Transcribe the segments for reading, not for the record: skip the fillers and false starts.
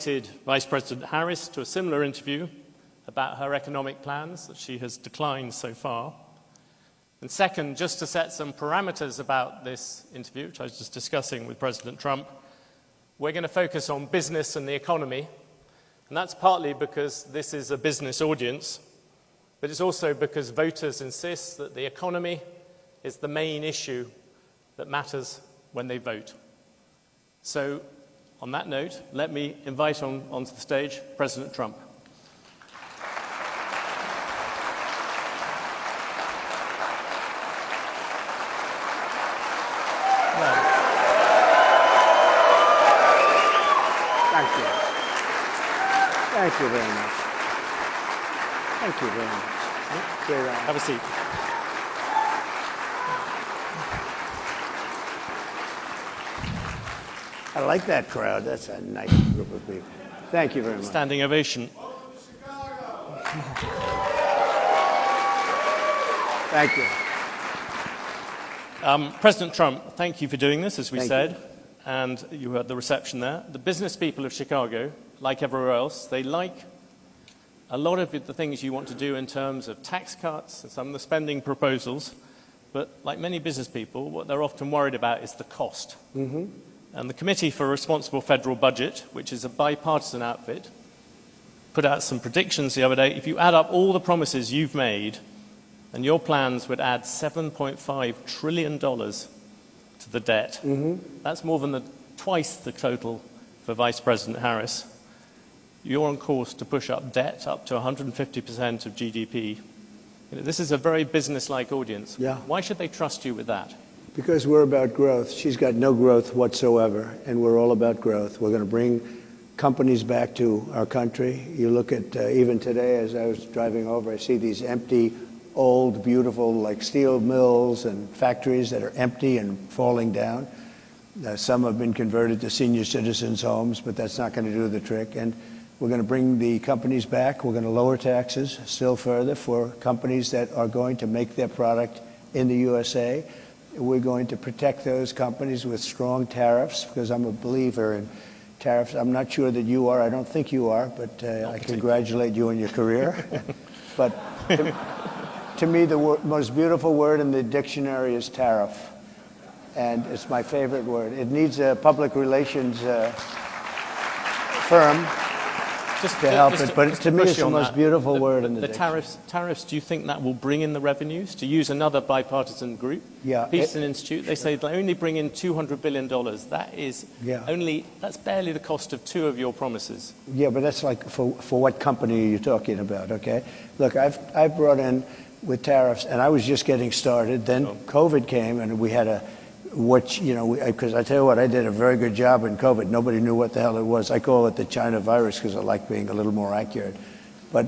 invited Vice President Harris to a similar interview about her economic plans that she has declined so far. And second, just to set some parameters about this interview, which I was just discussing with President Trump, we're going to focus on business and the economy. And that's partly because this is a business audience, but it's also because voters insist that the economy is the main issue that matters when they vote. So, on that note, let me invite onto the stage President Trump. Thank you. Thank you very much. Thank you very much. Have a seat. I like that crowd. That's a nice group of people. Thank you very much. Standing ovation. Thank you. President Trump, thank you for doing this, as we said. You. And you heard the reception there. The business people of Chicago, like everywhere else, they like a lot of the things you want to do in terms of tax cuts and some of the spending proposals. But like many business people, what they're often worried about is the cost. Mm-hmm. And the Committee for a Responsible Federal Budget, which is a bipartisan outfit, put out some predictions the other day. If you add up all the promises you've made, then your plans would add $7.5 trillion to the debt. Mm-hmm. That's more than twice the total for Vice President Harris. You're on course to push up debt up to 150% of GDP. This is a very business-like audience. Yeah. Why should they trust you with that? Because we're about growth. She's got no growth whatsoever, and we're all about growth. We're going to bring companies back to our country. You look at, even today, as I was driving over, I see these empty, old, beautiful, like steel mills and factories that are empty and falling down. Some have been converted to senior citizens' homes, but that's not going to do the trick. And we're going to bring the companies back. We're going to lower taxes still further for companies that are going to make their product in the USA. We're going to protect those companies with strong tariffs, because I'm a believer in tariffs. I'm not sure that you are. I don't think you are, but I congratulate you on your career. But to me, the most beautiful word in the dictionary is tariff, and it's my favorite word. It needs a public relations firm to help it, but to me it's the most beautiful word in the dictionary. Tariffs, do you think that will bring in the revenues? To use another bipartisan group, Yeah, Peterson Institute, they say they only bring in $200 billion. That is that's barely the cost of two of your promises. Yeah, but that's like, for what company are you talking about, okay? Look, I've brought in with tariffs, and I was just getting started. Then COVID came, and we had because I tell you what, I did a very good job in COVID. Nobody knew what the hell it was. I call it the China virus because I like being a little more accurate. But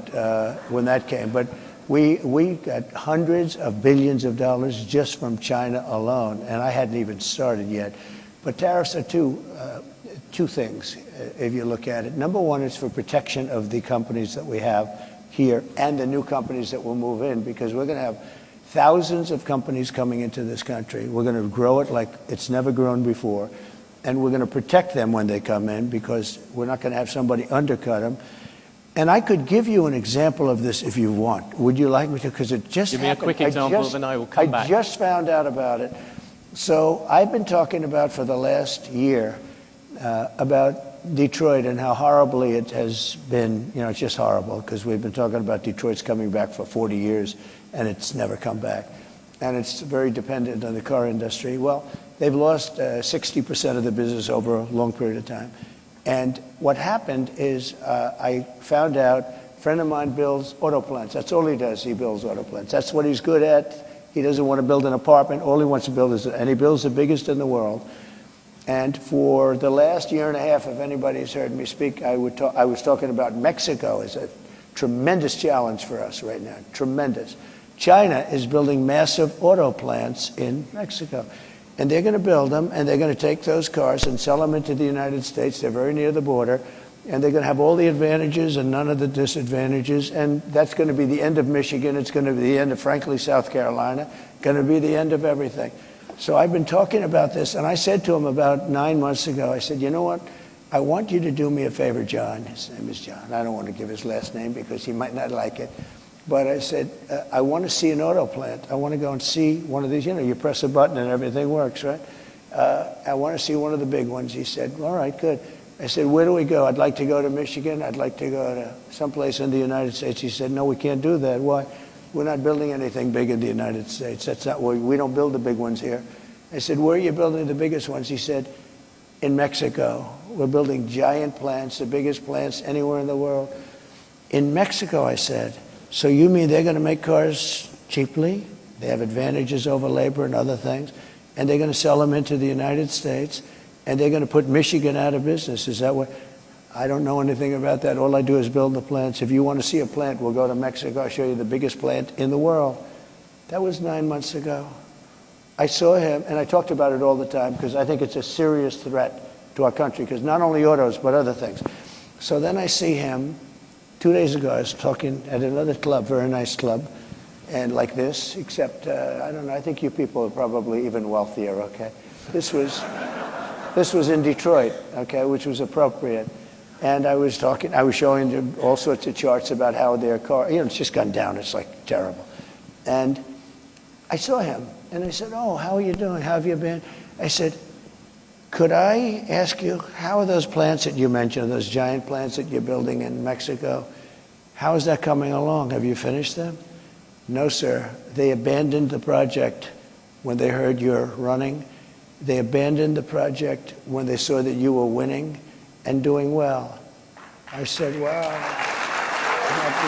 when that came, but we got hundreds of billions of dollars just from China alone, and I hadn't even started yet. But tariffs are two things, if you look at it. Number one is for protection of the companies that we have here and the new companies that will move in, because we're going to have thousands of companies coming into this country. We're going to grow it like it's never grown before, and we're going to protect them when they come in, because we're not going to have somebody undercut them. And I could give you an example of this if you want. Would you like me to? Because it just happened. Give me a quick example, then I will come back. I just found out about it. So I've been talking about for the last year about Detroit and how horribly it has been. It's just horrible, because we've been talking about Detroit's coming back for 40 years, and it's never come back. And it's very dependent on the car industry. Well, they've lost 60% of the business over a long period of time. And what happened is I found out a friend of mine builds auto plants. That's all he does. He builds auto plants. That's what he's good at. He doesn't want to build an apartment. All he wants to build is, and he builds the biggest in the world. And for the last year and a half, if anybody's heard me speak, I was talking about Mexico as a tremendous challenge for us right now. Tremendous. China is building massive auto plants in Mexico. And they're going to build them, and they're going to take those cars and sell them into the United States. They're very near the border. And they're going to have all the advantages and none of the disadvantages. And that's going to be the end of Michigan. It's going to be the end of, frankly, South Carolina. Going to be the end of everything. So I've been talking about this, and I said to him about 9 months ago, I said, you know what? I want you to do me a favor, John. His name is John. I don't want to give his last name because he might not like it. But I said, I want to see an auto plant. I want to go and see one of these. You know, you press a button and everything works, right? I want to see one of the big ones. He said, all right, good. I said, where do we go? I'd like to go to Michigan. I'd like to go to someplace in the United States. He said, no, we can't do that. Why? We're not building anything big in the United States. That's not where we don't build the big ones here. I said, where are you building the biggest ones? He said, in Mexico. We're building giant plants, the biggest plants anywhere in the world. In Mexico, I said, so you mean they're going to make cars cheaply? They have advantages over labor and other things, and they're going to sell them into the United States, and they're going to put Michigan out of business. Is that what? I don't know anything about that. All I do is build the plants. If you want to see a plant, we'll go to Mexico. I'll show you the biggest plant in the world. That was 9 months ago. I saw him, and I talked about it all the time because I think it's a serious threat to our country, because not only autos, but other things. So then I see him. 2 days ago, I was talking at another club, very nice club, and like this, except, I don't know, I think you people are probably even wealthier, okay? This was in Detroit, okay, which was appropriate. And I was showing them all sorts of charts about how their car, you know, it's just gone down, it's like terrible. And I saw him, and I said, oh, how are you doing? How have you been? I said, could I ask you, how are those plants that you mentioned, those giant plants that you're building in Mexico, how is that coming along? Have you finished them? No, sir. They abandoned the project when they heard you're running. They abandoned the project when they saw that you were winning and doing well. I said, wow, isn't that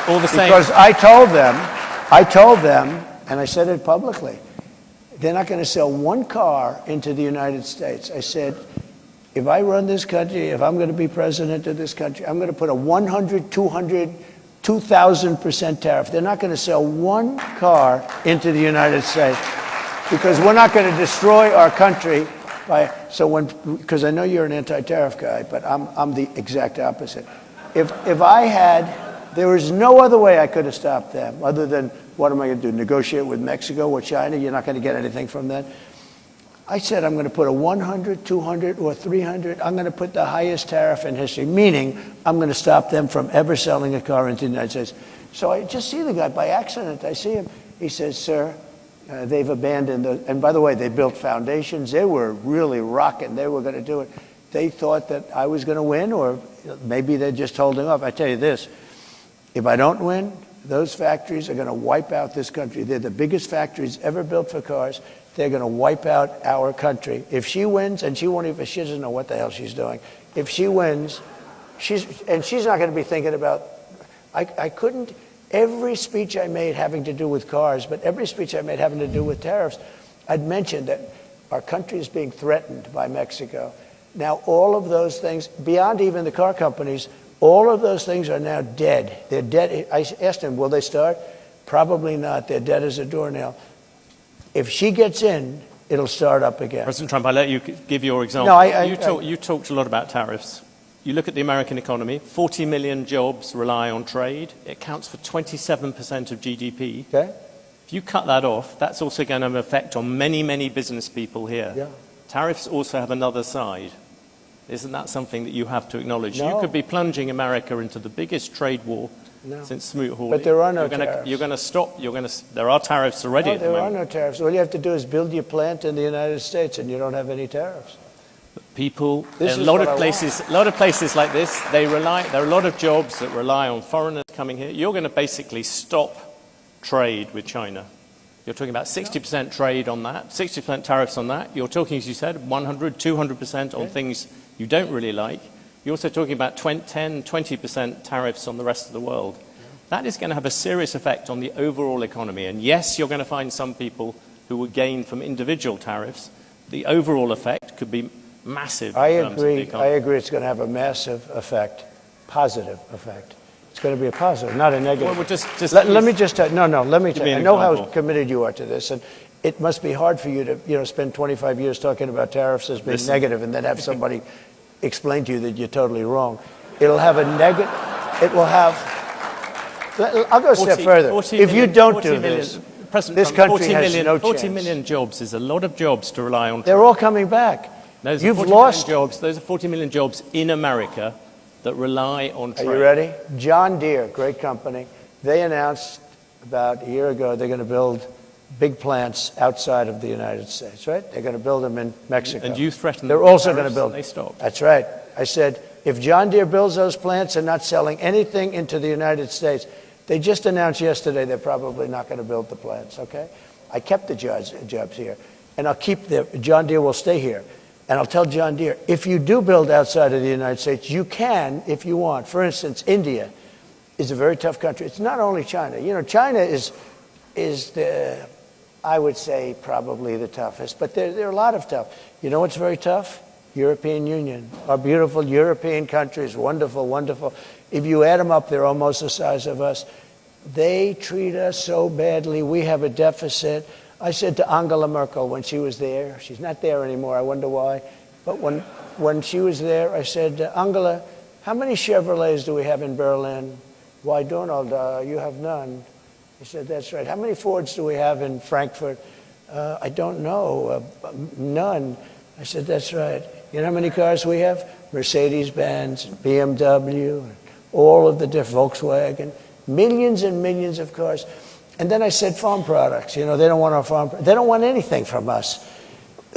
beautiful? All the same. Because I told them, and I said it publicly, they're not going to sell one car into the United States. I said, if I run this country, if I'm going to be president of this country, I'm going to put a 100, 200, 2,000% tariff. They're not going to sell one car into the United States because we're not going to destroy our country by, because I know you're an anti-tariff guy, but I'm the exact opposite. If I had, there was no other way I could have stopped them other than, what am I going to do, negotiate with Mexico or China? You're not going to get anything from that. I said I'm going to put a 100, 200, or 300. I'm going to put the highest tariff in history, meaning I'm going to stop them from ever selling a car into the United States. So I just see the guy by accident. I see him. He says, sir, they've abandoned the, and by the way, they built foundations. They were really rocking. They were going to do it. They thought that I was going to win, or maybe they're just holding off. I tell you this, if I don't win, those factories are going to wipe out this country. They're the biggest factories ever built for cars. They're going to wipe out our country. If she wins, and she doesn't know what the hell she's doing. If she wins, she's not going to be thinking about, I couldn't, every speech I made having to do with cars, but every speech I made having to do with tariffs, I'd mentioned that our country is being threatened by Mexico. Now, all of those things, beyond even the car companies, all of those things are now dead. They're dead. I asked him, will they start? Probably not. They're dead as a doornail. If she gets in, it'll start up again. President Trump, I'll let you give your example. No, you talked a lot about tariffs. You look at the American economy, 40 million jobs rely on trade. It accounts for 27% of GDP. Okay. If you cut that off, that's also going to have an effect on many, many business people here. Yeah. Tariffs also have another side. Isn't that something that you have to acknowledge? No. You could be plunging America into the biggest trade war since Smoot-Hawley. But there are no tariffs. You're going to stop. There are tariffs already at the moment. There are no tariffs. All you have to do is build your plant in the United States, and you don't have any tariffs. People, a lot of places like this, there are a lot of jobs that rely on foreigners coming here. You're going to basically stop trade with China. You're talking about 60% trade on that, 60% tariffs on that. You're talking, as you said, 100, 200% on things you don't really like. You're also talking about 10, 20% tariffs on the rest of the world. That is going to have a serious effect on the overall economy. And yes, you're going to find some people who will gain from individual tariffs. The overall effect could be massive. I agree it's going to have a massive effect, positive effect. It's going to be a positive, not a negative. Well, let me just tell you, let me tell you. I know example. how committed you are to this, and it must be hard for you to, spend 25 years talking about tariffs as being negative and then have somebody explain to you that you're totally wrong. It'll have a negative, it will have, I'll go a step further. If you don't do this, this country has no chance. 40 million jobs is a lot of jobs to rely on. They're all coming back. Those are You've 40 lost. million jobs. Those are 40 million jobs in America that rely on trade. Are you ready? John Deere, great company. They announced about a year ago they're going to build big plants outside of the United States, right? They're going to build them in Mexico. And you threatened they're also going to build. They stopped. That's right. I said, if John Deere builds those plants and not selling anything into the United States, they just announced yesterday they're probably not going to build the plants, okay? I kept the jobs here, and I'll keep John Deere will stay here. And I'll tell John Deere, if you do build outside of the United States, you can if you want. For instance, India is a very tough country. It's not only China. You know, China is the, I would say, probably the toughest. But there are a lot of tough. You know what's very tough? European Union. Our beautiful European countries, wonderful, wonderful. If you add them up, they're almost the size of us. They treat us so badly. We have a deficit. I said to Angela Merkel when she was there, she's not there anymore, I wonder why, but when she was there, I said, Angela, how many Chevrolets do we have in Berlin? Why, Donald, you have none. He said, that's right. How many Fords do we have in Frankfurt? I don't know, none. I said, that's right. You know how many cars we have? Mercedes-Benz, BMW, all of the different Volkswagen, millions and millions of cars. And then I said farm products. You know, they don't want our farm. They don't want anything from us.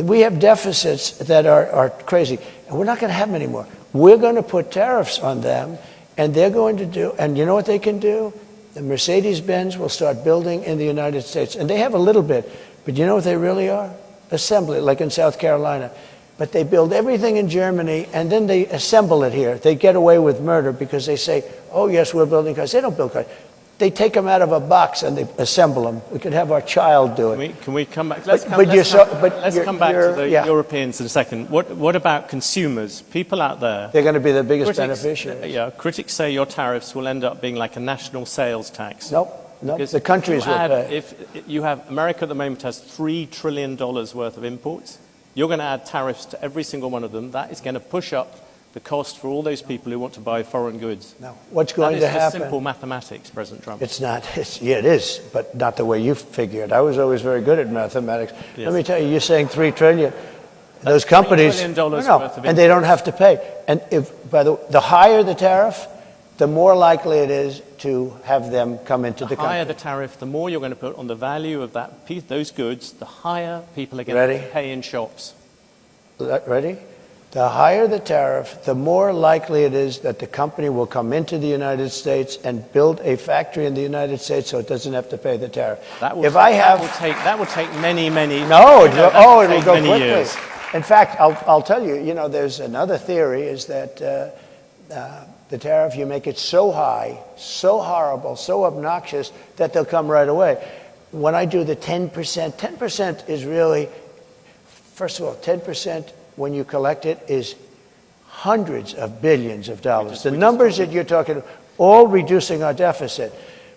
We have deficits that are crazy, and we're not going to have them anymore. We're going to put tariffs on them, and they're going to do. And you know what they can do? The Mercedes-Benz will start building in the United States, and they have a little bit. But you know what they really are? Assembly, like in South Carolina. But they build everything in Germany, and then they assemble it here. They get away with murder because they say, "Oh yes, we're building cars." They don't build cars. They take them out of a box and they assemble them. We could have our child do it. Can we come back? Let's come back to the Europeans in a second. What about consumers? People out there. They're going to be the biggest beneficiaries. Yeah, critics say your tariffs will end up being like a national sales tax. Nope. The countries will pay. If you have America at the moment has $3 trillion worth of imports, you're going to add tariffs to every single one of them. That is going to push up the cost for all those people who want to buy foreign goods. Now, what's going to happen? That is simple mathematics, President Trump. It's not. Yeah, it is, but not the way you figure it. I was always very good at mathematics. Yes. Let me tell you, you're saying $3 trillion. Those companies, $3 billion worth of and they don't have to pay. And if the higher the tariff, the more likely it is to have them come into the country. The higher the tariff, the more you're going to put on the value of that piece, those goods, the higher people are going to pay in shops. Ready? The higher the tariff, the more likely it is that the company will come into the United States and build a factory in the United States so it doesn't have to pay the tariff. That will take many. No, it will go quickly. Years. In fact, I'll tell you, you know, there's another theory is that the tariff, you make it so high, so horrible, so obnoxious that they'll come right away. When I do the 10%, 10% is really, first of all, 10%, when you collect it, is hundreds of billions of dollars. The numbers that you're talking about, all reducing our deficit.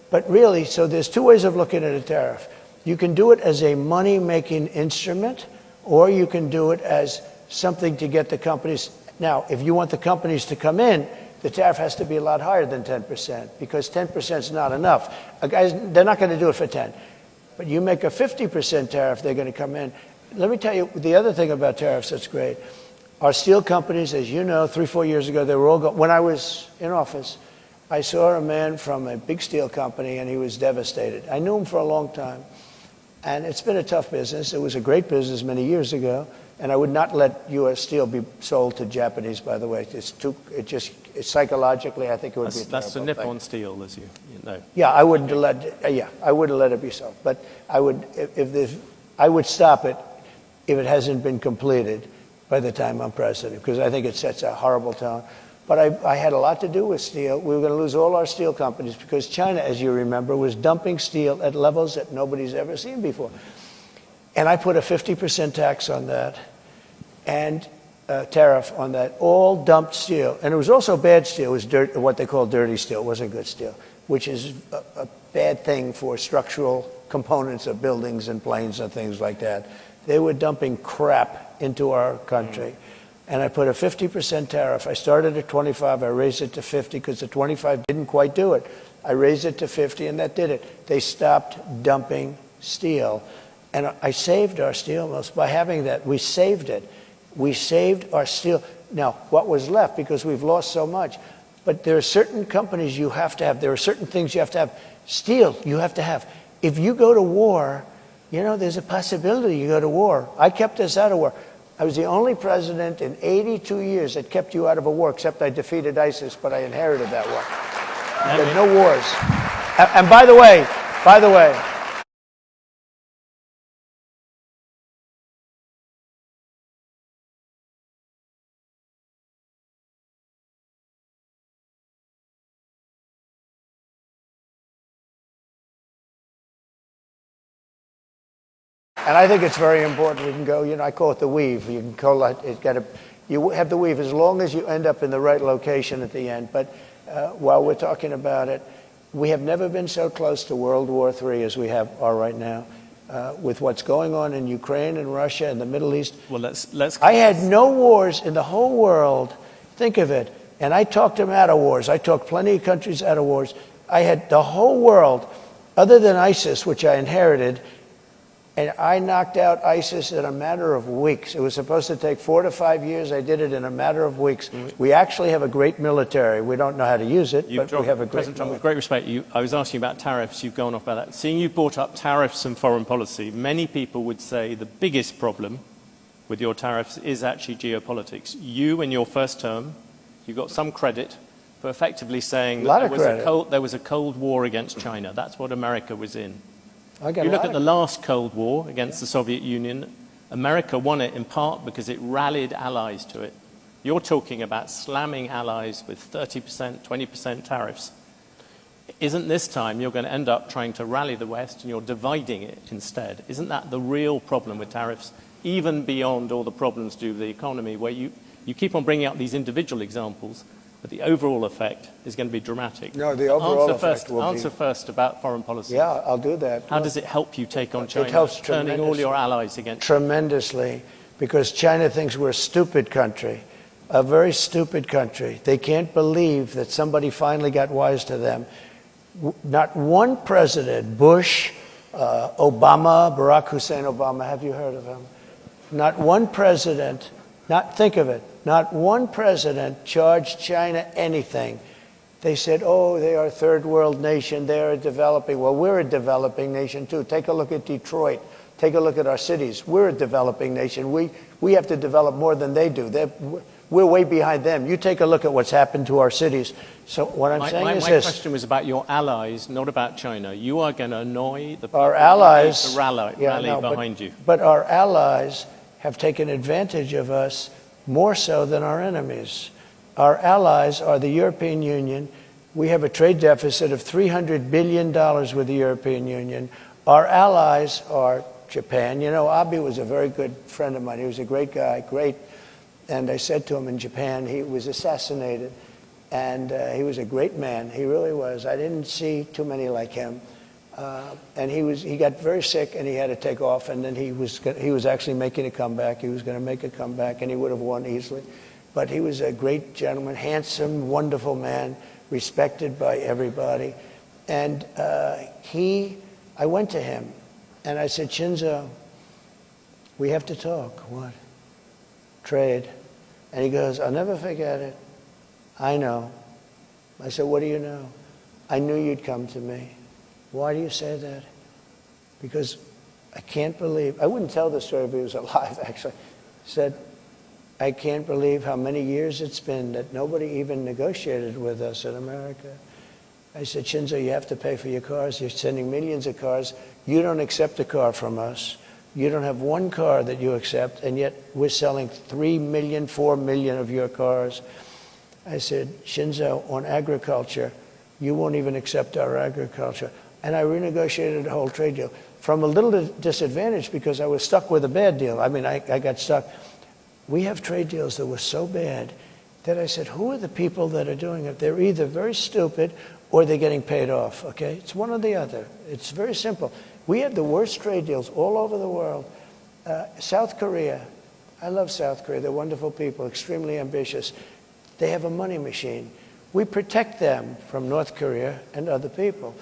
But really, so there's two ways of looking at a tariff. You can do it as a money-making instrument, or you can do it as something to get the companies. Now, if you want the companies to come in, the tariff has to be a lot higher than 10%, because 10% is not enough. Guys, they're not going to do it for 10. But you make a 50% tariff, they're going to come in. Let me tell you the other thing about tariffs that's great. Our steel companies, as you know, 3-4 years ago, they were all when I was in office, I saw a man from a big steel company, and he was devastated. I knew him for a long time, and it's been a tough business. It was a great business many years ago, and I would not let U.S. steel be sold to Japanese, by the way. Psychologically, I think it would be a That's the terrible Nippon steel, as you know. Yeah, I wouldn't let it be sold. But I would stop it if it hasn't been completed by the time I'm president, because I think it sets a horrible tone. But I had a lot to do with steel. We were going to lose all our steel companies because China, as you remember, was dumping steel at levels that nobody's ever seen before. And I put a 50% tax on that and a tariff on that, all dumped steel. And it was also bad steel. It was what they call dirty steel. It wasn't good steel, which is a bad thing for structural components of buildings and planes and things like that. They were dumping crap into our country. And I put a 50% tariff. I started at 25, I raised it to 50 because the 25 didn't quite do it. I raised it to 50 and that did it. They stopped dumping steel. And I saved our steel mills by having that. We saved it. We saved our steel. Now, what was left, because we've lost so much, but there are certain companies you have to have. There are certain things you have to have. Steel, you have to have. If you go to war, you know, there's a possibility you go to war. I kept us out of war. I was the only president in 82 years that kept you out of a war, except I defeated ISIS, but I inherited that war. There no wars. And by the way, and I think it's very important. We can go, you know, I call it the weave. You can call it, you have the weave as long as you end up in the right location at the end. But while we're talking about it, we have never been so close to World War III as we are right now. With what's going on in Ukraine and Russia and the Middle East. Well, let's. I had no wars in the whole world. Think of it. And I talked them out of wars. I talked plenty of countries out of wars. I had the whole world, other than ISIS, which I inherited, and I knocked out ISIS in a matter of weeks. It was supposed to take 4 to 5 years. I did it in a matter of weeks. We actually have a great military. We don't know how to use it, but we have a great President Trump, with great respect, I was asking about tariffs. You've gone off about that. Seeing you brought up tariffs and foreign policy, many people would say the biggest problem with your tariffs is actually geopolitics. You, in your first term, you got some credit for effectively saying that there was a Cold War against China. That's what America was in. You look at the last Cold War against the Soviet Union, America won it in part because it rallied allies to it. You're talking about slamming allies with 30%, 20% tariffs. Isn't this time you're going to end up trying to rally the West and you're dividing it instead? Isn't that the real problem with tariffs, even beyond all the problems due to the economy, where you keep on bringing up these individual examples, but the overall effect is going to be dramatic? No, the overall effect will be... Answer first about foreign policy. Yeah, I'll do that. How does it help you take on China? It helps turning all your allies against you? Tremendously, because China thinks we're a stupid country, a very stupid country. They can't believe that somebody finally got wise to them. Not one president, Bush, Obama, Barack Hussein Obama, have you heard of him? Not one president, think of it, not one president charged China anything. They said, oh, they are a third world nation, they are developing. Well, we're a developing nation too. Take a look at Detroit. Take a look at our cities. We're a developing nation. We have to develop more than they do. We're way behind them. You take a look at what's happened to our cities. So what I'm saying is this. My question was about your allies, not about China. You are going to annoy the people our allies, to rally behind you. But our allies have taken advantage of us more so than our enemies. Our allies are the European Union. We have a trade deficit of $300 billion with the European Union. Our allies are Japan. You know, Abe was a very good friend of mine. He was a great guy, great. And I said to him in Japan, he was assassinated. And he was a great man. He really was. I didn't see too many like him. And he got very sick and he had to take off. And then he was actually making a comeback. He was going to make a comeback and he would have won easily. But he was a great gentleman, handsome, wonderful man, respected by everybody. And I went to him and I said, Shinzo, we have to talk. What? Trade. And he goes, I'll never forget it. I know. I said, what do you know? I knew you'd come to me. Why do you say that? Because I can't believe, I wouldn't tell the story if he was alive, actually. He said, I can't believe how many years it's been that nobody even negotiated with us in America. I said, Shinzo, you have to pay for your cars. You're sending millions of cars. You don't accept a car from us. You don't have one car that you accept, and yet we're selling 3 million, 4 million of your cars. I said, Shinzo, on agriculture, you won't even accept our agriculture. And I renegotiated the whole trade deal from a little disadvantage because I was stuck with a bad deal. I mean, I got stuck. We have trade deals that were so bad that I said, who are the people that are doing it? They're either very stupid or they're getting paid off, okay? It's one or the other. It's very simple. We have the worst trade deals all over the world. South Korea, I love South Korea. They're wonderful people, extremely ambitious. They have a money machine. We protect them from North Korea and other people.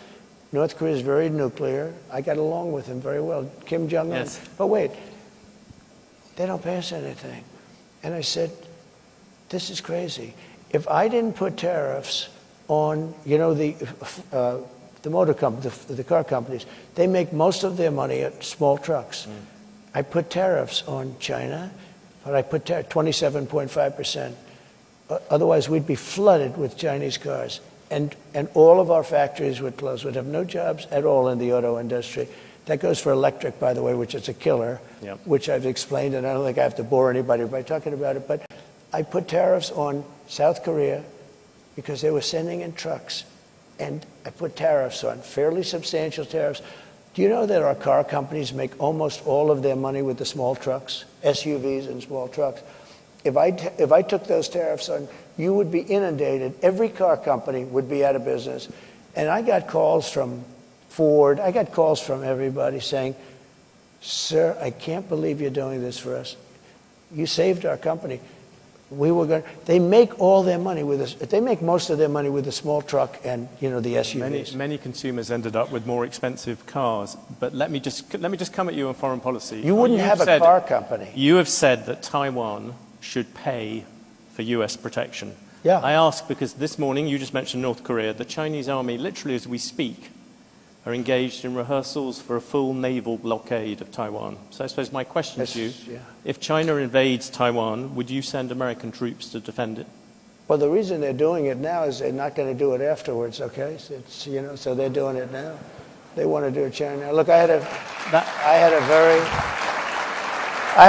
North Korea is very nuclear. I got along with him very well. Kim Jong-un. Yes. But wait, they don't pay us anything. And I said, this is crazy. If I didn't put tariffs on, you know, the motor company, the car companies, they make most of their money at small trucks. I put tariffs on China, but I put 27.5%. Otherwise, we'd be flooded with Chinese cars. And all of our factories would close. We'd have no jobs at all in the auto industry. That goes for electric, by the way, which is a killer, which I've explained, and I don't think I have to bore anybody by talking about it. But I put tariffs on South Korea because they were sending in trucks. And I put tariffs on, fairly substantial tariffs. Do you know that our car companies make almost all of their money with the small trucks, SUVs and small trucks? If I took those tariffs on, you would be inundated. Every car company would be out of business. And I got calls from Ford. I got calls from everybody saying, sir, I can't believe you're doing this for us. You saved our company. They make all their money with this. They make most of their money with the small truck and, you know, the SUVs. Many consumers ended up with more expensive cars. But let me just come at you on foreign policy. You wouldn't have a car company. You have said that Taiwan should pay for U.S. protection. Yeah. I ask because this morning you just mentioned North Korea. The Chinese army, literally as we speak, are engaged in rehearsals for a full naval blockade of Taiwan. So I suppose my question to you, if China invades Taiwan, would you send American troops to defend it? Well, the reason they're doing it now is they're not going to do it afterwards, okay? So, you know, so they're doing it now. They want to do it China. Look, I had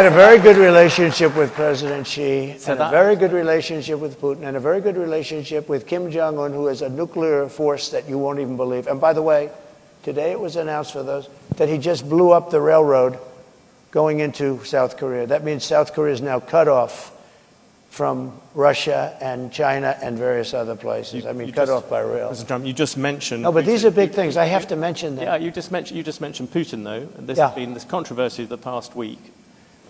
a very good relationship with President Xi, and a very good relationship with Putin, and a very good relationship with Kim Jong-un, who has a nuclear force that you won't even believe. And by the way, today it was announced for those that he just blew up the railroad going into South Korea. That means South Korea is now cut off from Russia and China and various other places. Cut off by rail. Mr. Trump, you just mentioned... No, but Putin. These are big things. I have to mention them. Yeah, you just mentioned Putin, though. And this has been this controversy of the past week.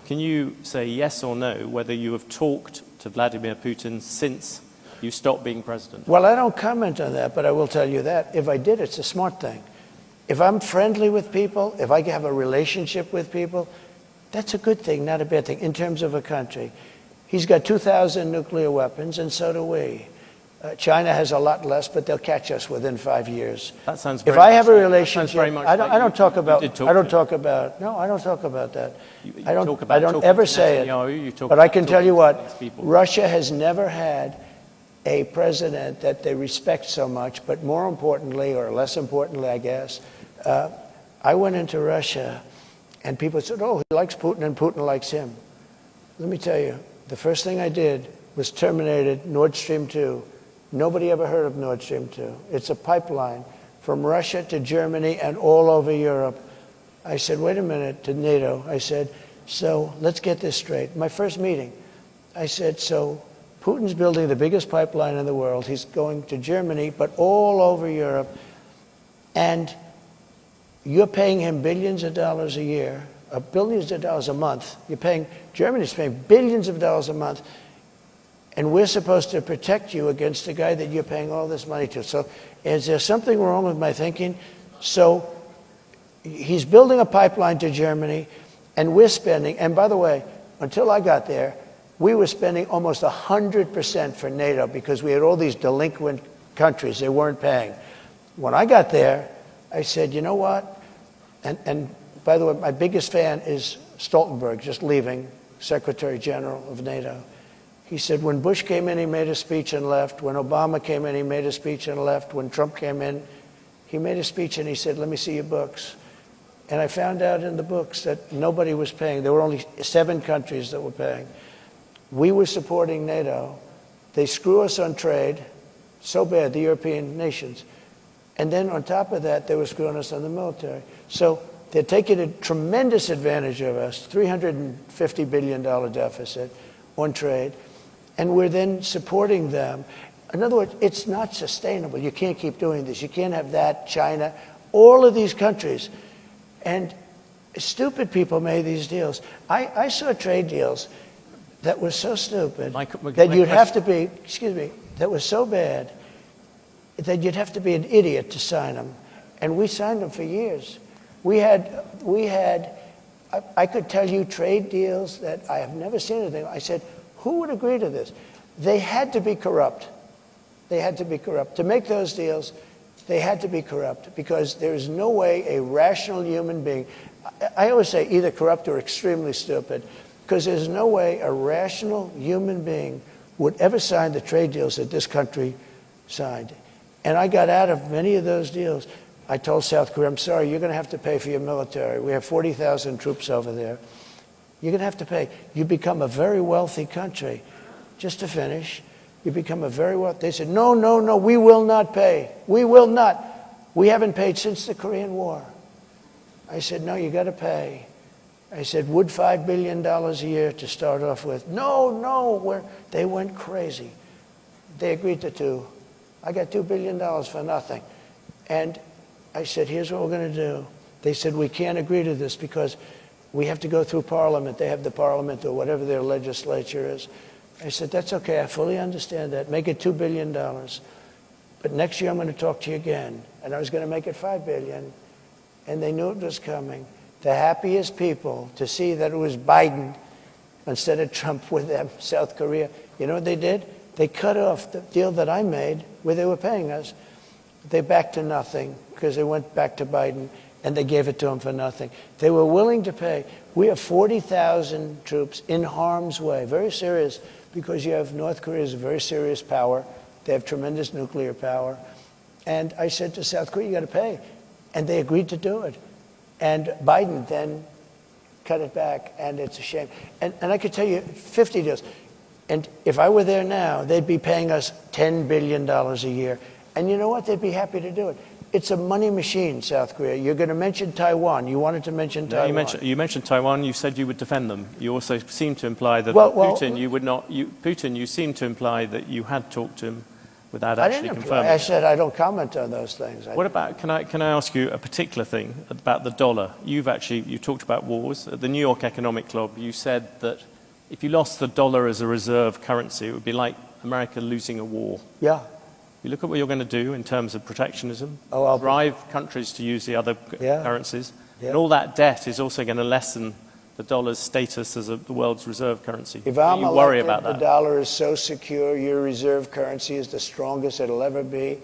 Can you say yes or no whether you have talked to Vladimir Putin since you stopped being president? Well, I don't comment on that, but I will tell you that. If I did, it's a smart thing. If I'm friendly with people, if I have a relationship with people, that's a good thing, not a bad thing, in terms of a country. He's got 2,000 nuclear weapons, and so do we. China has a lot less, but they'll catch us within 5 years. That sounds if I have a relationship, I don't talk about that. I don't talk that. I don't ever say it. But I can tell you what, Russia has never had a president that they respect so much, but more importantly, or less importantly, I guess, I went into Russia, and people said, oh, he likes Putin, and Putin likes him. Let me tell you, the first thing I did was terminated Nord Stream 2. Nobody ever heard of Nord Stream 2. It's a pipeline from Russia to Germany and all over Europe. I said, wait a minute, to NATO. I said, so let's get this straight. My first meeting, I said, so Putin's building the biggest pipeline in the world. He's going to Germany, but all over Europe. And you're paying him billions of dollars a year, billions of dollars a month. Germany's paying billions of dollars a month. And we're supposed to protect you against the guy that you're paying all this money to. So is there something wrong with my thinking? So he's building a pipeline to Germany, and we're spending, and by the way, until I got there, we were spending almost 100% for NATO because we had all these delinquent countries. They weren't paying. When I got there, I said, you know what? And by the way, my biggest fan is Stoltenberg, just leaving, Secretary General of NATO. He said, when Bush came in, he made a speech and left. When Obama came in, he made a speech and left. When Trump came in, he made a speech and he said, let me see your books. And I found out in the books that nobody was paying. There were only 7 countries that were paying. We were supporting NATO. They screw us on trade so bad, the European nations. And then on top of that, they were screwing us on the military. So they're taking a tremendous advantage of us, $350 billion deficit on trade. And we're then supporting them. In other words, it's not sustainable. You can't keep doing this. You can't have that, China, all of these countries. And stupid people made these deals. I saw trade deals that were so stupid that you'd have to be, that was so bad that you'd have to be an idiot to sign them. And we signed them for years. I could tell you trade deals that I have never seen anything. I said, who would agree to this? They had to be corrupt. They had to be corrupt. To make those deals, they had to be corrupt, because there is no way a rational human being, I always say either corrupt or extremely stupid, because there's no way a rational human being would ever sign the trade deals that this country signed. And I got out of many of those deals. I told South Korea, I'm sorry, you're going to have to pay for your military. We have 40,000 troops over there. You're going to have to pay. You become a very wealthy country. Just to finish, you become a very wealthy. They said, no, no, no, we will not pay. We will not. We haven't paid since the Korean War. I said, no, you got to pay. I said, would $5 billion a year to start off with? No, no. They went crazy. They agreed to $2 billion. I got $2 billion for nothing. And I said, here's what we're going to do. They said, we can't agree to this because we have to go through Parliament. They have the Parliament or whatever their legislature is. I said, that's okay. I fully understand that. Make it $2 billion. But next year I'm going to talk to you again. And I was going to make it $5 billion. And they knew it was coming. The happiest people to see that it was Biden instead of Trump with them, South Korea. You know what they did? They cut off the deal that I made where they were paying us. They backed to nothing because they went back to Biden and they gave it to him for nothing. They were willing to pay. We have 40,000 troops in harm's way. Very serious, because you have North Korea is a very serious power. They have tremendous nuclear power. And I said to South Korea, you got to pay. And they agreed to do it. And Biden then cut it back, and it's a shame. And I could tell you 50 deals. And if I were there now, they'd be paying us $10 billion a year. And you know what? They'd be happy to do it. It's a money machine, South Korea. You're going to mention Taiwan. You wanted to mention Taiwan. You mentioned Taiwan. You said you would defend them. You also seemed to imply that Putin, you would not. Putin, you seemed to imply that you had talked to him without actually confirming. I said I don't comment on those things. What about? Can I ask you a particular thing about the dollar? You talked about wars at the New York Economic Club. You said that if you lost the dollar as a reserve currency, it would be like America losing a war. Yeah. You look at what you're going to do in terms of protectionism, I'll drive countries to use the other currencies, Yeah. and all that debt is also going to lessen the dollar's status as the world's reserve currency. If I'm you worry elected, about that. the dollar is so secure, your reserve currency is the strongest it'll ever be.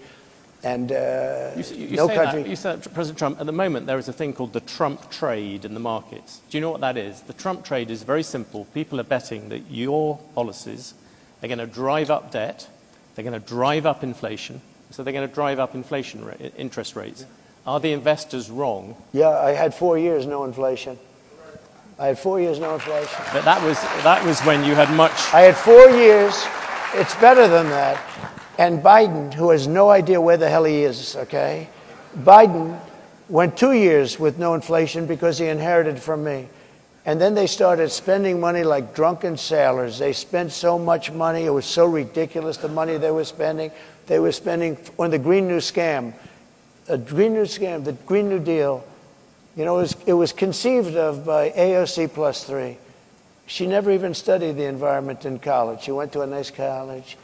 And no country. You said, President Trump, at the moment there is a thing called the Trump trade in the markets. Do you know what that is? The Trump trade is very simple. People are betting that your policies are going to drive up debt, they're going to drive up inflation, so they're going to drive up interest rates. Are the investors wrong? Yeah, I had 4 years no inflation. I had 4 years no inflation. But that was when you had much. I had 4 years. It's better than that. And Biden, who has no idea where the hell he is, okay? Biden went 2 years with no inflation because he inherited from me. And then they started spending money like drunken sailors. They spent so much money. It was so ridiculous, the money they were spending. They were spending on the Green New Scam. The Green New Scam, the Green New Deal. You know, it was conceived of by AOC +3. She never even studied the environment in college. She went to a nice college.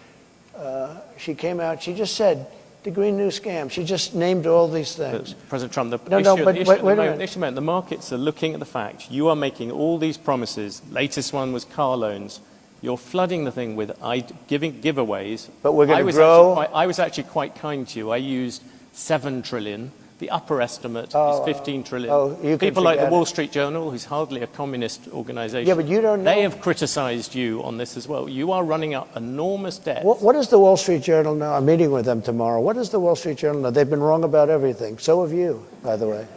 She came out, she just said, the Green New Scam. She just named all these things. President Trump, the issue, the markets are looking at the fact you are making all these promises. Latest one was car loans. You're flooding the thing with giving giveaways. But we're going to grow. I was actually quite kind to you. I used 7 trillion. The upper estimate is 15 trillion. People like the Wall Street Journal, who's hardly a communist organization, yeah, but you don't know. They have criticized you on this as well. You are running up enormous debt. What does the Wall Street Journal know? I'm meeting with them tomorrow. What does the Wall Street Journal know? They've been wrong about everything. So have you, by the way.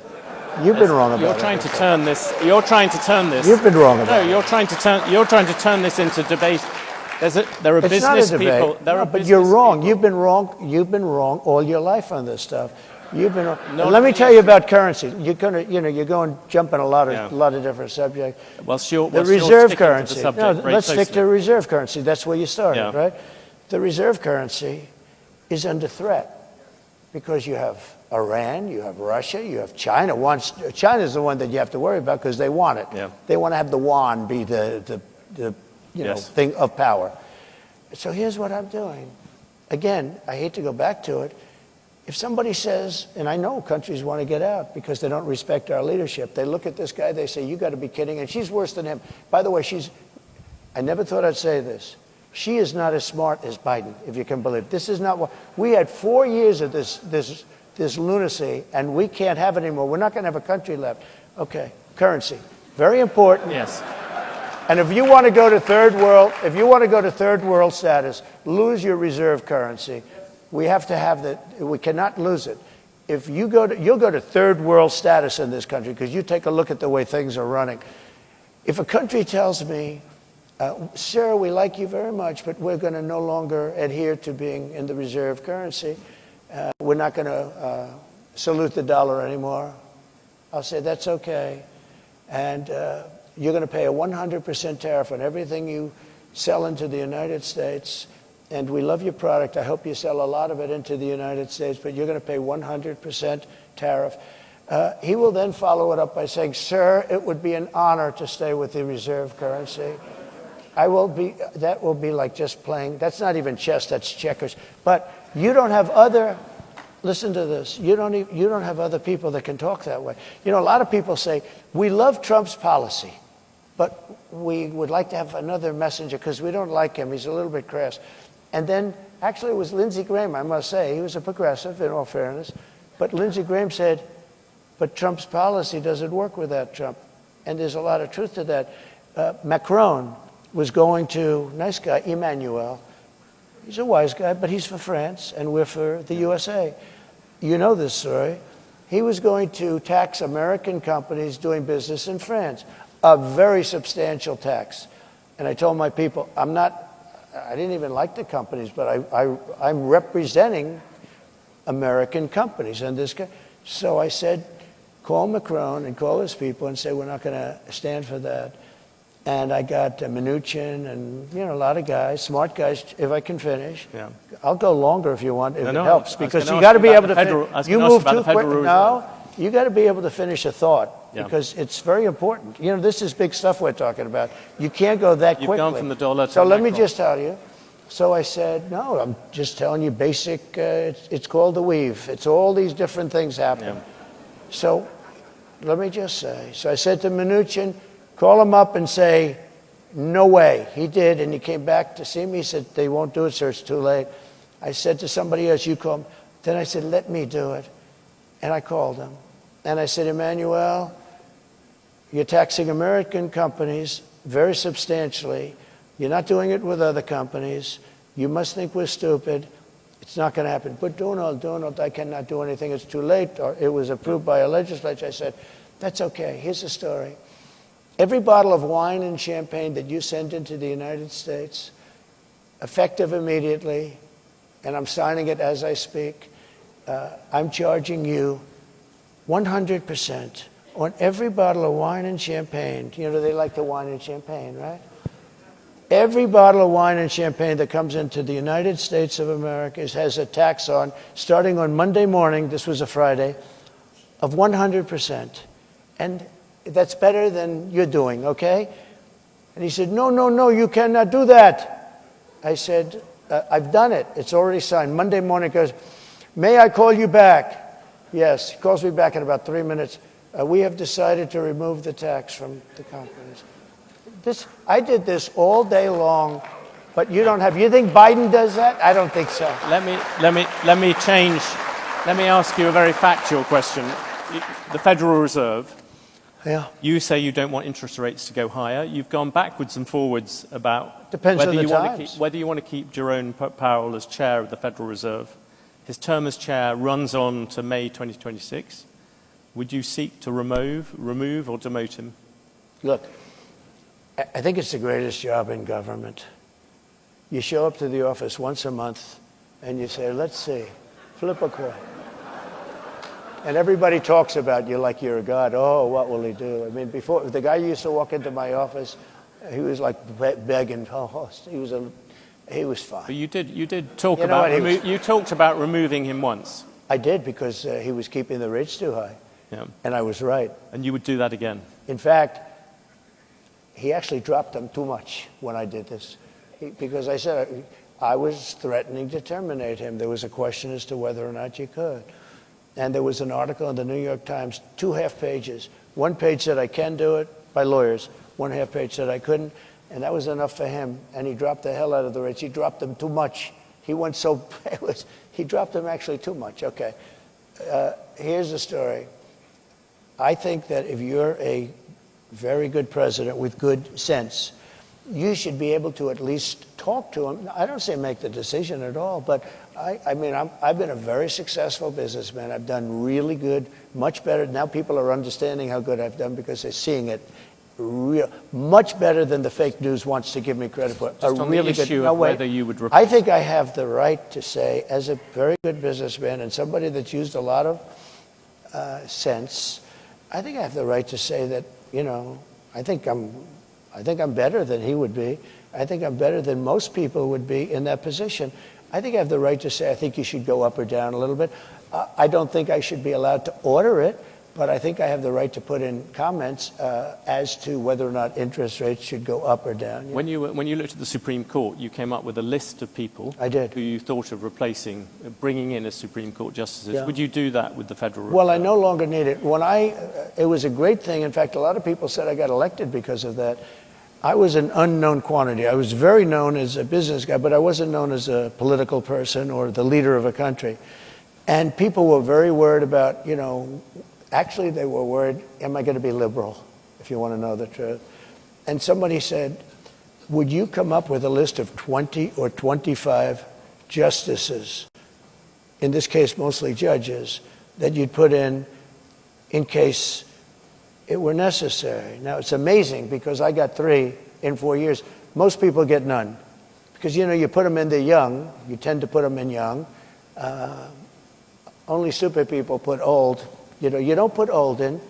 You've been wrong about You're trying to turn this. You're trying to turn this. You've been wrong about it. No, you're trying to turn this into debate. There are it's business not a debate. people. There no, are but you're wrong. People. You've been wrong all your life on this stuff. You've been. No, let me tell you about currency. You're going jump in a lot of different subjects. Well, the reserve currency. Let's stick to reserve currency. That's where you started, right? The reserve currency is under threat because you have Iran, you have Russia, you have China. China's the one that you have to worry about because they want it. Yeah. They want to have the yuan be the thing of power. So here's what I'm doing. Again, I hate to go back to it. If somebody says, and I know countries want to get out because they don't respect our leadership, they look at this guy, they say, you got to be kidding, and she's worse than him. By the way, I never thought I'd say this. She is not as smart as Biden, if you can believe it. This is not what we had 4 years of this lunacy, and we can't have it anymore. We're not going to have a country left. Okay, currency, very important. Yes. And if you want to go to third world status, lose your reserve currency. We have to have that. We cannot lose it. If you you'll go to third world status in this country because you take a look at the way things are running. If a country tells me, sir, we like you very much, but we're going to no longer adhere to being in the reserve currency. We're not going to salute the dollar anymore. I'll say, that's okay. And you're going to pay a 100% tariff on everything you sell into the United States. And we love your product. I hope you sell a lot of it into the United States, but you're going to pay 100% tariff. He will then follow it up by saying, sir, it would be an honor to stay with the reserve currency. That will be like just playing. That's not even chess, that's checkers. But you don't have other, listen to this, you don't have other people that can talk that way. You know, a lot of people say, we love Trump's policy, but we would like to have another messenger because we don't like him. He's a little bit crass. And then, actually, it was Lindsey Graham, I must say. He was a progressive, in all fairness. But Lindsey Graham said, but Trump's policy doesn't work without Trump. And there's a lot of truth to that. Macron was going to, nice guy, Emmanuel. He's a wise guy, but he's for France, and we're for the USA. You know this story. He was going to tax American companies doing business in France, a very substantial tax. And I told my people, I didn't even like the companies, but I'm representing American companies. And so I said, call Macron and call his people and say, we're not going to stand for that. And I got Mnuchin and, a lot of guys, smart guys, if I can finish. Yeah. I'll go longer if you want, if it helps. Because you got to be able to you move too quick. No, you got to be able to finish a thought because it's very important. This is big stuff we're talking about. You can't go that quickly. You've gone from the dollar to So let me just tell you. So I said, no, I'm just telling you basic, it's called the weave. It's all these different things happen. Yeah. So let me just say. So I said to Mnuchin, call him up and say, no way. He did, and he came back to see me. He said, they won't do it, sir, it's too late. I said to somebody else, you call him. Then I said, let me do it. And I called him. And I said, Emmanuel, you're taxing American companies very substantially. You're not doing it with other companies. You must think we're stupid. It's not going to happen. But Donald, I cannot do anything. It's too late. Or it was approved by a legislature. I said, that's okay. Here's the story. Every bottle of wine and champagne that you send into the United States, effective immediately, and I'm signing it as I speak, I'm charging you 100% on every bottle of wine and champagne. They like the wine and champagne, right? Every bottle of wine and champagne that comes into the United States of America has a tax on, starting on Monday morning, this was a Friday, of 100%. And that's better than you're doing, okay? And he said, no, you cannot do that. I said, I've done it. It's already signed. Monday morning he goes, may I call you back? Yes, he calls me back in about 3 minutes. We have decided to remove the tax from the companies. I did this all day long, but you don't have. You think Biden does that? I don't think so. Let me change. Let me ask you a very factual question. The Federal Reserve. Yeah. You say you don't want interest rates to go higher. You've gone backwards and forwards about whether you want to keep Jerome Powell as chair of the Federal Reserve. His term as chair runs on to May 2026. Would you seek to remove or demote him? Look, I think it's the greatest job in government. You show up to the office once a month and you say, let's see, flip a coin. And everybody talks about you like you're a god. Oh, what will he do? I mean, before, the guy used to walk into my office, he was like begging. Oh, he was fine. But you did talk about, you talked about removing him once. I did, because he was keeping the rates too high. Yeah. And I was right. And you would do that again? In fact, he actually dropped them too much when I did this. Because I said I was threatening to terminate him. There was a question as to whether or not you could. And there was an article in the New York Times, 2 half pages. One page said I can do it by lawyers, 1 half page said I couldn't. and that was enough for him. And he dropped the hell out of the rates. He dropped them too much. He went so, he dropped them actually too much. Okay, here's the story. I think that if you're a very good president with good sense, you should be able to at least talk to him. I don't say make the decision at all, but I mean, I've been a very successful businessman. I've done really good, much better. Now people are understanding how good I've done because they're seeing it much better than the fake news wants to give me credit for. Just on really the issue of whether you would replace. I think I have the right to say, as a very good businessman and somebody that's used a lot of sense, I think I have the right to say that, you know, I think I'm better than he would be. I think I'm better than most people would be in that position. I think I have the right to say I think you should go up or down a little bit. I don't think I should be allowed to order it, but I think I have the right to put in comments as to whether or not interest rates should go up or down. Yeah. When you looked at the Supreme Court, you came up with a list of people I did. who you thought of replacing, bringing in as Supreme Court justices. Yeah. Would you do that with the federal? Well, I no longer need it. It was a great thing. In fact, a lot of people said I got elected because of that. I was an unknown quantity. I was very known as a business guy, but I wasn't known as a political person or the leader of a country. And people were very worried about, you know, actually they were worried, am I going to be liberal, if you want to know the truth? And somebody said, would you come up with a list of 20 or 25 justices, in this case mostly judges, that you'd put in case it were necessary? Now, it's amazing because I got 3 in 4 years. Most people get none because, you know, you put them in, they're young. You tend to put them in young. Only stupid people put old. You know, you don't put old in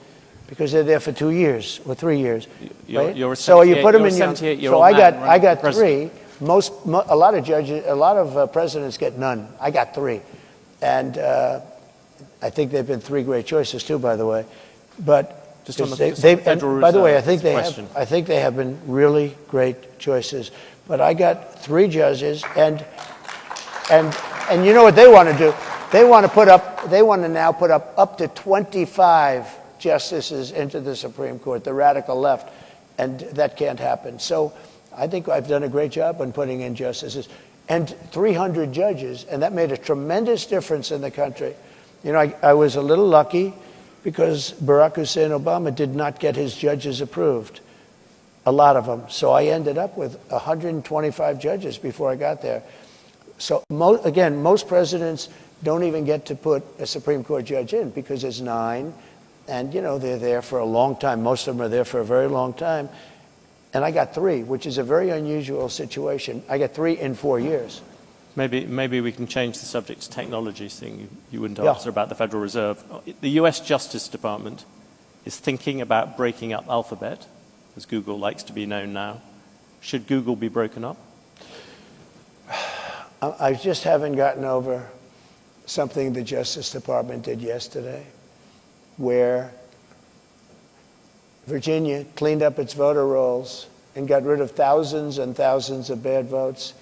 because they're there for 2 years or 3 years. Right? So you put them in young. So I got 3. A lot of judges, a lot of presidents get none. I got 3. And I think they've been 3 great choices too, by the way. But just on the Federal Reserve, by the way, I think they have been really great choices. But I got 3 judges, and you know what they want to do? They want to now put up to 25 justices into the Supreme Court, the radical left, and that can't happen. So I think I've done a great job on putting in justices and 300 judges, and that made a tremendous difference in the country. You know, I was a little lucky because Barack Hussein Obama did not get his judges approved, a lot of them. So I ended up with 125 judges before I got there. So again, most presidents don't even get to put a Supreme Court judge in because there's 9, and you know they're there for a long time. Most of them are there for a very long time, and I got 3, which is a very unusual situation. I got 3 in 4 years. Maybe we can change the subject to technology, seeing you wouldn't answer about the Federal Reserve. The U.S. Justice Department is thinking about breaking up Alphabet, as Google likes to be known now. Should Google be broken up? I just haven't gotten over something the Justice Department did yesterday, where Virginia cleaned up its voter rolls and got rid of thousands and thousands of bad votes,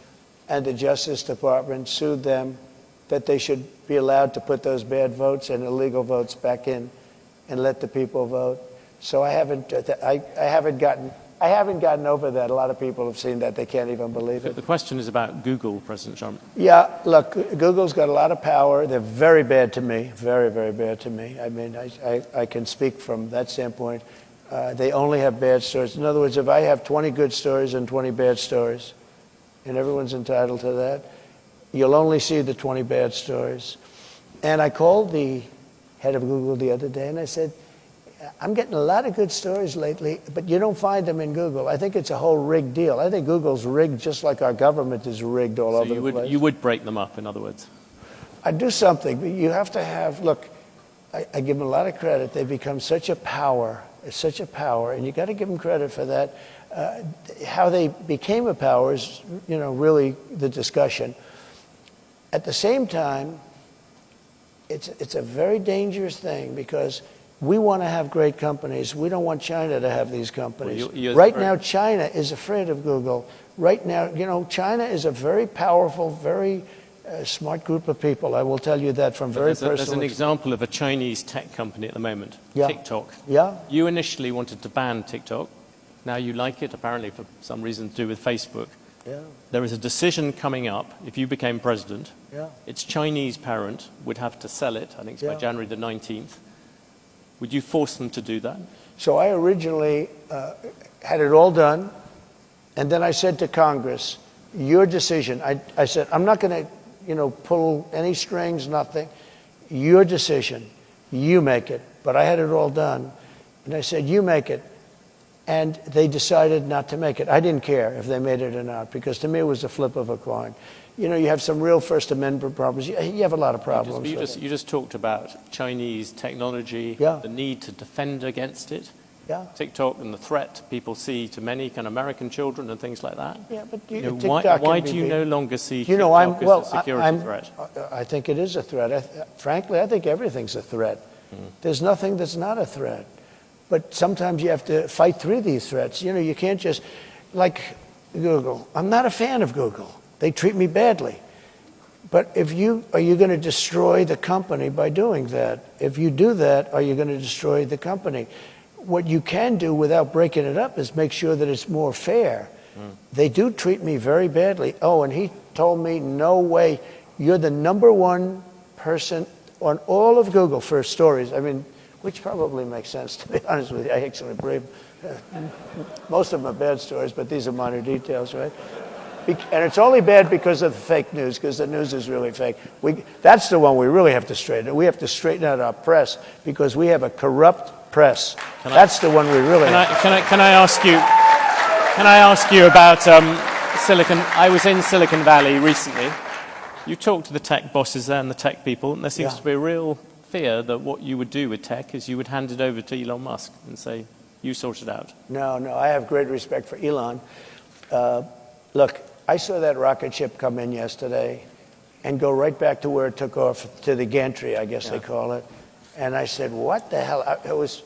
and the Justice Department sued them that they should be allowed to put those bad votes and illegal votes back in and let the people vote. So I haven't gotten over that. A lot of people have seen that. They can't even believe it. The question is about Google, President Trump. Yeah, look, Google's got a lot of power. They're very bad to me, very, very bad to me. I mean, I can speak from that standpoint. They only have bad stories. In other words, if I have 20 good stories and 20 bad stories, and everyone's entitled to that, you'll only see the 20 bad stories. And I called the head of Google the other day, and I said, I'm getting a lot of good stories lately, but you don't find them in Google. I think it's a whole rigged deal. I think Google's rigged just like our government is rigged all over the place. You would break them up, in other words? I'd do something, but you have to have, look, I give them a lot of credit. They've become such a power. It's such a power, and you got to give them credit for that. How they became a power is, you know, really the discussion. At the same time, it's a very dangerous thing because we want to have great companies. We don't want China to have these companies. Well, right now, China is afraid of Google. Right now, you know, China is a very powerful, very smart group of people. I will tell you that from very personal experience. There's an example of a Chinese tech company at the moment, Yeah. TikTok. Yeah. You initially wanted to ban TikTok. Now you like it, apparently for some reason to do with Facebook. Yeah. There is a decision coming up, if you became president, Yeah. its Chinese parent would have to sell it, I think it's by Yeah. January the 19th. Would you force them to do that? So I originally had it all done, and then I said to Congress, your decision. I said, I'm not going to, pull any strings, nothing. Your decision. You make it. But I had it all done. And I said, you make it. And they decided not to make it. I didn't care if they made it or not, because to me it was a flip of a coin. You have some real First Amendment problems. You have a lot of problems. You just talked about Chinese technology, Yeah. the need to defend against it. Yeah. TikTok and the threat people see to many kind of American children and things like that. Yeah, but why do you no longer see TikTok as a security threat? I think it is a threat. Frankly, I think everything's a threat. There's nothing that's not a threat. But sometimes you have to fight through these threats. You can't just, like Google. I'm not a fan of Google. They treat me badly. But are you going to destroy the company by doing that? If you do that, are you going to destroy the company? What you can do without breaking it up is make sure that it's more fair. They do treat me very badly. Oh, and he told me, no way, you're the #1 person on all of Google for stories. I mean, which probably makes sense, to be honest with you. I actually believe most of them are bad stories, but these are minor details, right? And it's only bad because of the fake news, because the news is really fake. That's the one we really have to straighten. We have to straighten out our press, because we have a corrupt press. That's the one we really have. Can I ask you about Silicon? I was in Silicon Valley recently. You talked to the tech bosses there and the tech people, and there seems to be a real fear that what you would do with tech is you would hand it over to Elon Musk and say, you sort it out. No, I have great respect for Elon. Look, I saw that rocket ship come in yesterday and go right back to where it took off, to the gantry, I guess they call it. And I said, what the hell?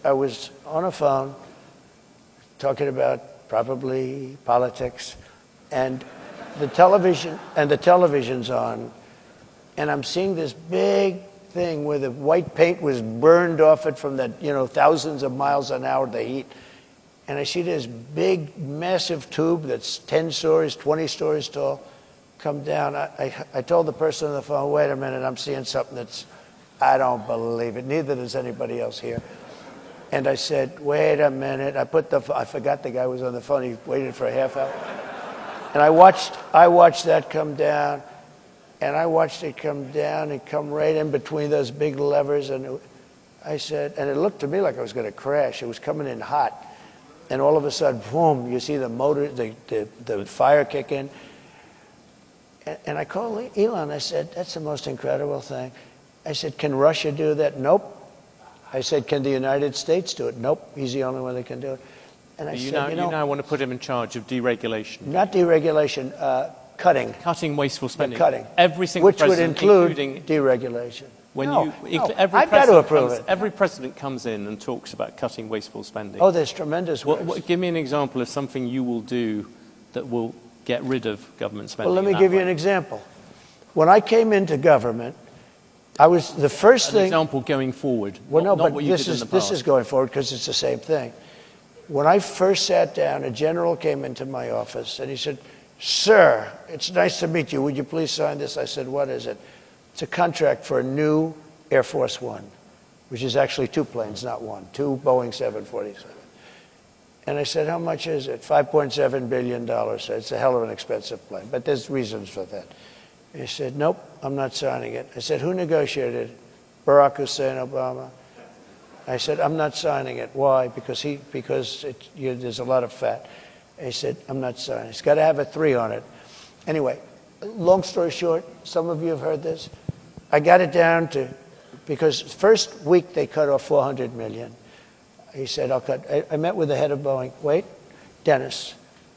I was on a phone talking about probably politics, and the television's on, and I'm seeing this big thing where the white paint was burned off it from the thousands of miles an hour, the heat. And I see this big, massive tube that's 10 stories, 20 stories tall come down. I told the person on the phone, wait a minute, I'm seeing something I don't believe it. Neither does anybody else here. And I said, wait a minute. I forgot the guy was on the phone. He waited for a half hour. And I watched that come down. And I watched it come down and come right in between those big levers. And I said, and it looked to me like I was going to crash. It was coming in hot. And all of a sudden, boom, you see the motor, the fire kick in. And I called Elon. I said, that's the most incredible thing. I said, can Russia do that? Nope. I said, can the United States do it? Nope. He's the only one that can do it. And I said, you now want to put him in charge of deregulation. Not deregulation, Cutting wasteful spending. Cutting. Every single which would president, include deregulation. I've got to approve it. Every president comes in and talks about cutting wasteful spending. Oh, there's tremendous ways. Give me an example of something you will do that will get rid of government spending. Well, let me give you an example. When I came into government, I was the first thing. An example going forward. Well, not but what you did in the past. this is going forward because it's the same thing. When I first sat down, a general came into my office and he said, "Sir, it's nice to meet you. Would you please sign this?" I said, "What is it?" It's a contract for a new Air Force One, which is actually 2 planes, not one, 2 Boeing 747. And I said, "How much is it?" $5.7 billion. So it's a hell of an expensive plane, but there's reasons for that. He said, "Nope, I'm not signing it." I said, "Who negotiated it?" Barack Hussein Obama. I said, "I'm not signing it." Why? Because there's a lot of fat. He said, "I'm not signing it. It's got to have a 3 on it." Anyway, long story short, some of you have heard this. I got it down to, because first week they cut off $400 million. He said, "I'll cut." I met with the head of Boeing. Wait, Dennis.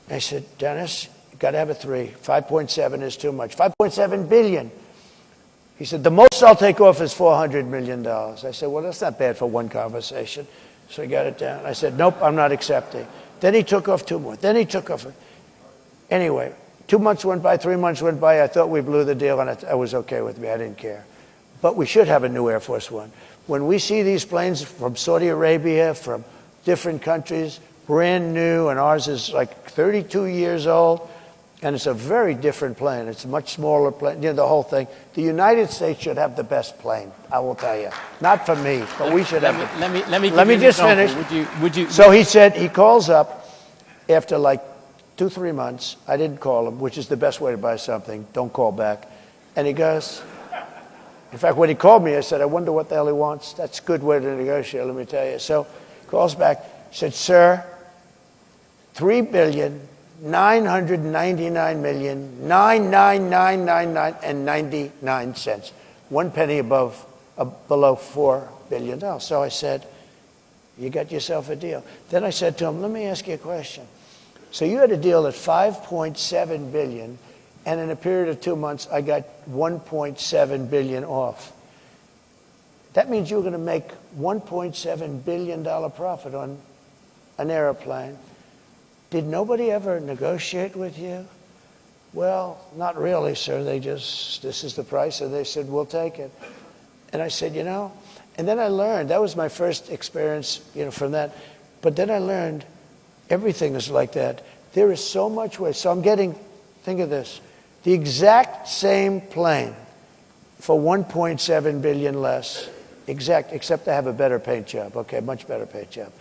I said, "Dennis, you got to have a 3. 5.7 is too much. 5.7 billion." He said, "The most I'll take off is $400 million. I said, "Well, that's not bad for one conversation." So he got it down. I said, "Nope, I'm not accepting." Then he took off 2 more. Then he took off. Anyway, 2 months went by, 3 months went by. I thought we blew the deal, and I was okay with me. I didn't care. But we should have a new Air Force One. When we see these planes from Saudi Arabia, from different countries, brand new, and ours is like 32 years old, and it's a very different plane. It's a much smaller plane, you know, the whole thing. The United States should have the best plane, I will tell you. Not for me, but we should have it. Let me just finish. So he said, he calls up after like 2-3 months. I didn't call him, which is the best way to buy something. Don't call back. And he goes, in fact, when he called me, I said, I wonder what the hell he wants. That's a good way to negotiate, let me tell you. So he calls back, said, sir, $3,999,999,999.99 1 penny below $4 billion. So I said, you got yourself a deal. Then I said to him, let me ask you a question. So you had a deal at $5.7 billion, and in a period of 2 months, I got $1.7 billion off. That means you're going to make $1.7 billion profit on an airplane. Did nobody ever negotiate with you? Well, not really, sir. They just, this is the price, and they said, we'll take it. And I said, you know, and then I learned, that was my first experience, you know, from that. But then I learned everything is like that. There is so much waste. So I'm getting, think of this, the exact same plane for $1.7 billion less, except I have a better paint job, okay, much better paint job.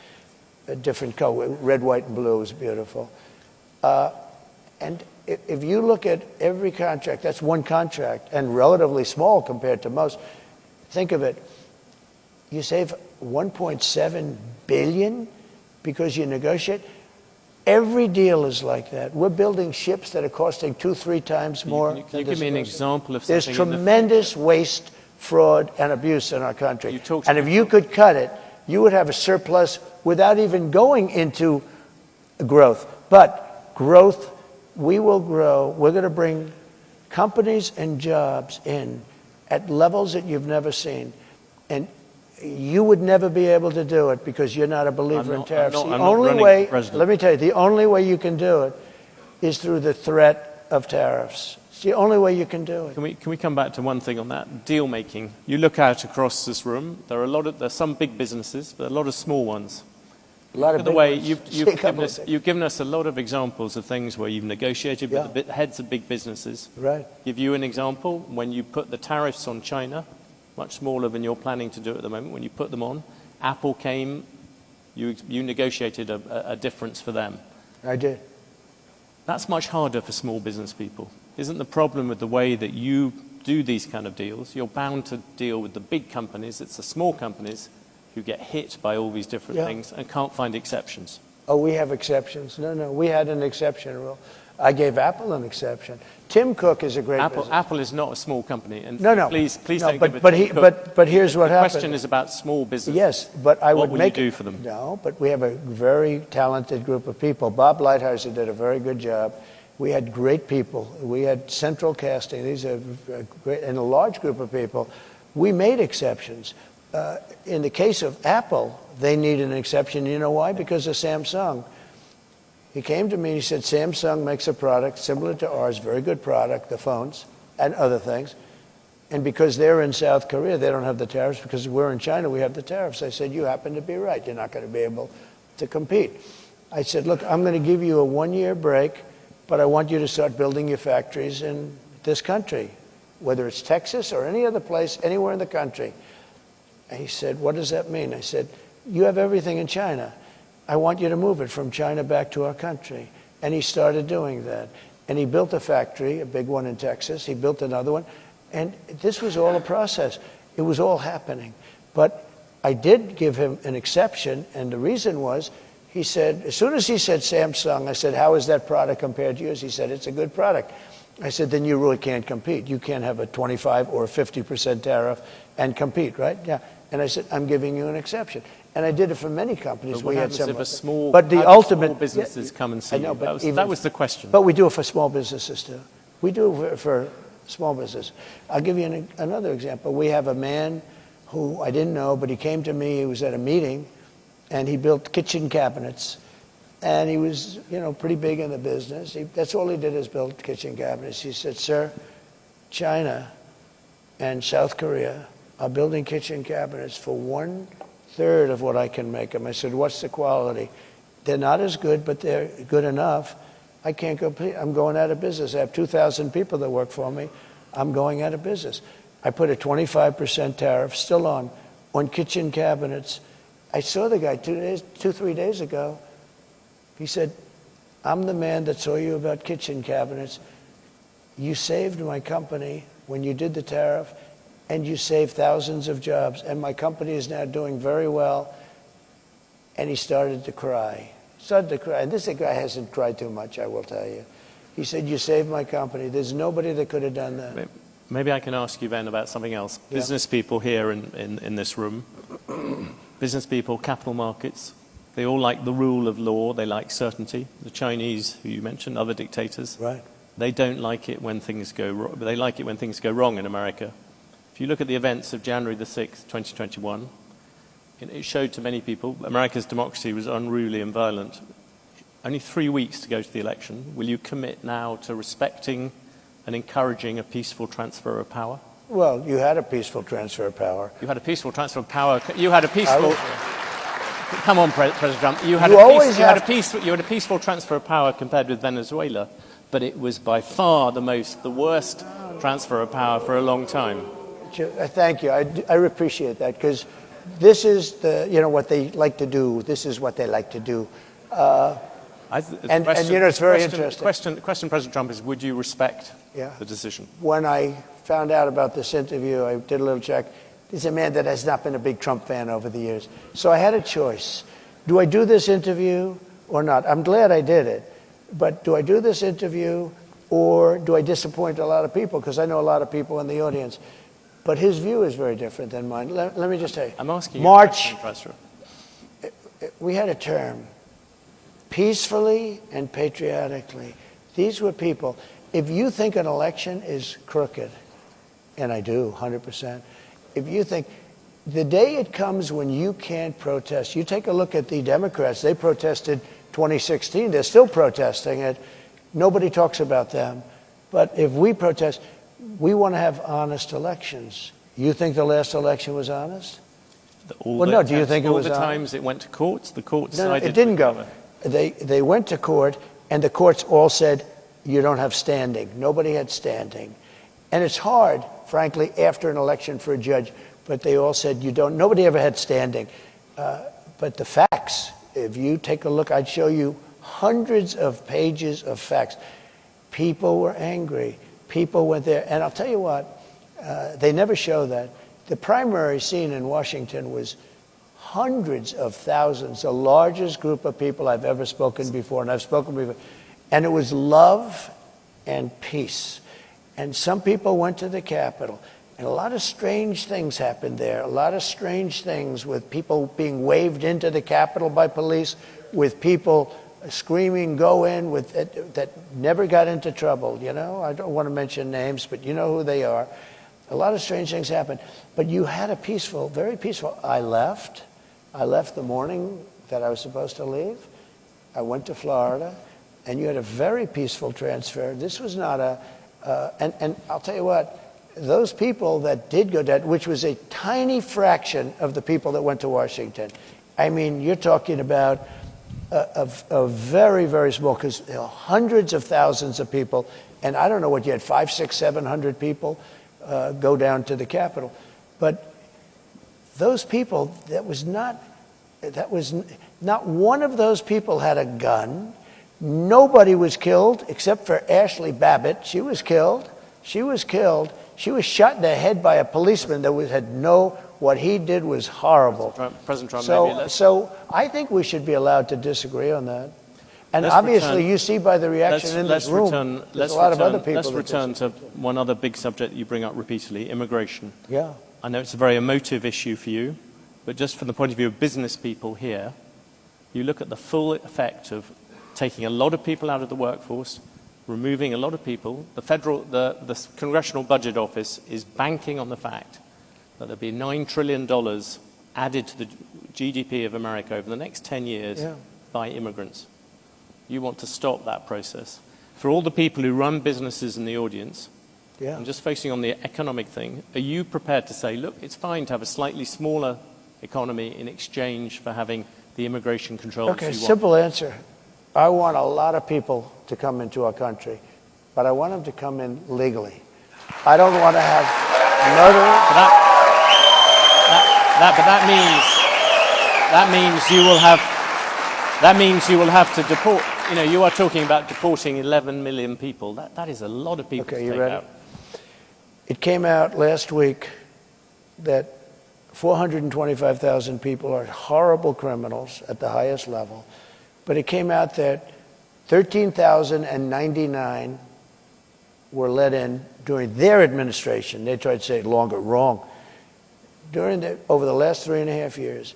A different color, red, white, and blue is beautiful. And if you look at every contract, that's one contract, and relatively small compared to most. Think of it. You save $1.7 billion because you negotiate. Every deal is like that. We're building ships that are costing 2-3 times more. Can you give me an example of something? There's tremendous waste, fraud, and abuse in our country. And if you could cut it, you would have a surplus without even going into growth. But growth, we will grow. We're going to bring companies and jobs in at levels that you've never seen. And you would never be able to do it because you're not a believer in tariffs. The only way, let me tell you, the only way you can do it is through the threat of tariffs. It's the only way you can do it. Can we come back to one thing on that? Deal making. You look out across this room, there's some big businesses, but a lot of small ones. A lot of big ones. You've given us a lot of examples of things where you've negotiated with the heads of big businesses. Right. Give you an example, when you put the tariffs on China, much smaller than you're planning to do at the moment, when you put them on, Apple came, you negotiated a difference for them. I did. That's much harder for small business people. Isn't the problem with the way that you do these kind of deals? You're bound to deal with the big companies. It's the small companies who get hit by all these different things and can't find exceptions. Oh, we have exceptions. No, we had an exception rule. I gave Apple an exception. Tim Cook is a great business. Apple is not a small company. And no. Please no, don't give it but to he, Tim Cook. but here's what happened. The question is about small businesses. Yes, but I would make... What will you do for them? No, but we have a very talented group of people. Bob Lighthizer did a very good job. We had great people. We had central casting. These are great, and a large group of people. We made exceptions. In the case of Apple, they needed an exception. You know why? Because of Samsung. He came to me and he said, Samsung makes a product similar to ours, very good product, the phones and other things. And because they're in South Korea, they don't have the tariffs. Because we're in China, we have the tariffs. I said, you happen to be right. You're not going to be able to compete. I said, look, I'm going to give you a 1-year break, but I want you to start building your factories in this country, whether it's Texas or any other place, anywhere in the country. And he said, what does that mean? I said, you have everything in China. I want you to move it from China back to our country. And he started doing that. And he built a factory, a big one in Texas. He built another one. And this was all a process. It was all happening. But I did give him an exception. And the reason was, he said, as soon as he said Samsung, I said, how is that product compared to yours? He said, it's a good product. I said, then you really can't compete. You can't have a 25 or a 50% tariff and compete, right? Yeah. And I said, I'm giving you an exception. And I did it for many companies. But small businesses come and see I know, you? But that was the question. But we do it for small businesses too. We do it for small business. I'll give you another example. We have a man who I didn't know, but he came to me. He was at a meeting, and he built kitchen cabinets. And he was, pretty big in the business. That's all he did is build kitchen cabinets. He said, sir, China and South Korea are building kitchen cabinets for 1/3 of what I can make them. I said, what's the quality? They're not as good, but they're good enough. I can't compete. I'm going out of business. I have 2,000 people that work for me. I'm going out of business. I put a 25% tariff, still on kitchen cabinets. I saw the guy 3 days ago. He said, I'm the man that saw you about kitchen cabinets. You saved my company when you did the tariff, and you saved thousands of jobs, and my company is now doing very well. And he started to cry. And this guy hasn't cried too much, I will tell you. He said, you saved my company. There's nobody that could have done that. Maybe I can ask you then about something else. Yeah. Business people here in this room, business people, capital markets, they all like the rule of law. They like certainty. The Chinese, who you mentioned, other dictators, right? They don't like it when things go wrong. They like it when things go wrong in America. If you look at the events of January the 6th, 2021, it showed to many people America's democracy was unruly and violent. Only 3 weeks to go to the election. Will you commit now to respecting and encouraging a peaceful transfer of power? Well, you had a peaceful transfer of power. You had a peaceful transfer of power. You had a peaceful... Come on, President Trump. You had a peaceful transfer of power compared with Venezuela, but it was by far the worst transfer of power for a long time. Thank you. I appreciate that, because this is what they like to do. This is what they like to do. It's very interesting. The question, President Trump, is would you respect the decision? When I found out about this interview, I did a little check. He's a man that has not been a big Trump fan over the years. So I had a choice. Do I do this interview or not? I'm glad I did it. But do I do this interview, or do I disappoint a lot of people? Because I know a lot of people in the audience. But his view is very different than mine. Let me just tell you. I'm asking March, you. We had a term, peacefully and patriotically. These were people. If you think an election is crooked, and I do, 100%, if you think the day it comes when you can't protest, you take a look at the Democrats. They protested 2016. They're still protesting it. Nobody talks about them. But if we protest, we want to have honest elections. You think the last election was honest? Do you think it was honest? All the times it went to courts, the courts decided... No, it didn't go. They went to court, and the courts all said, you don't have standing. Nobody had standing. And it's hard, frankly, after an election for a judge, but they all said you don't. Nobody ever had standing. But the facts, if you take a look, I'd show you hundreds of pages of facts. People were angry. People went there. And I'll tell you what, they never show that. The primary scene in Washington was hundreds of thousands, the largest group of people I've ever spoken before, and I've spoken before. And it was love and peace. And some people went to the Capitol, and a lot of strange things happened there. A lot of strange things, with people being waved into the Capitol by police, with people screaming, go in, that never got into trouble. I don't want to mention names, but you know who they are. A lot of strange things happened. But you had a peaceful, very peaceful. I left the morning that I was supposed to leave. I went to Florida, and you had a very peaceful transfer. This was not and I'll tell you what, those people that did go down, which was a tiny fraction of the people that went to Washington. I mean, you're talking about a very, very small, because hundreds of thousands of people, and I don't know what you had, 500, 600, 700 people go down to the Capitol. But those people, not one of those people had a gun. Nobody was killed except for Ashley Babbitt. She was killed. She was shot in the head by a policeman that what he did was horrible. President Trump, so I think we should be allowed to disagree on that. And obviously, you see by the reaction in this room, there's a lot of other people. Let's return to one other big subject that you bring up repeatedly, immigration. Yeah. I know it's a very emotive issue for you, but just from the point of view of business people here, you look at the full effect of taking a lot of people out of the workforce, removing a lot of people. The Congressional Budget Office is banking on the fact that there'll be $9 trillion added to the GDP of America over the next 10 years by immigrants. You want to stop that process. For all the people who run businesses in the audience, I'm just focusing on the economic thing, are you prepared to say, look, it's fine to have a slightly smaller economy in exchange for having the immigration controls Okay, you want? simple answer. I want a lot of people to come into our country, but I want them to come in legally. I don't want to have murder. That means you will have to deport. You know, you are talking about deporting 11 million people. That is a lot of people to Okay, you take ready? out. It came out last week that 425,000 people are horrible criminals at the highest level, but it came out that 13,099 were let in during their administration. They tried to say it longer, wrong. Over the last 3.5 years,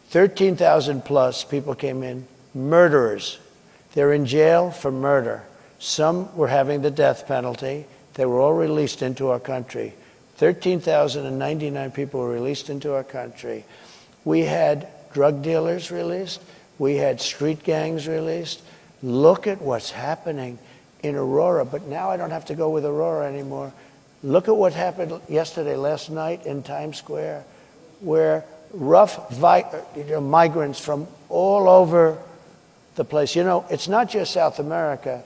13,000 plus people came in, murderers. They're in jail for murder. Some were having the death penalty. They were all released into our country. 13,099 people were released into our country. We had drug dealers released. We had street gangs released. Look at what's happening in Aurora. But now I don't have to go with Aurora anymore. Look at what happened last night in Times Square, where rough migrants from all over the place. You know, it's not just South America.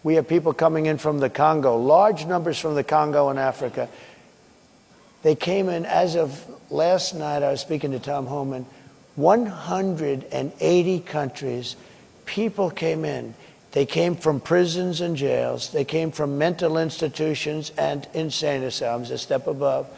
We have people coming in from the Congo, large numbers from the Congo and Africa. They came in, as of last night, I was speaking to Tom Homan, 180 countries. People came in. They came from prisons and jails. They came from mental institutions and insane asylums, a step above.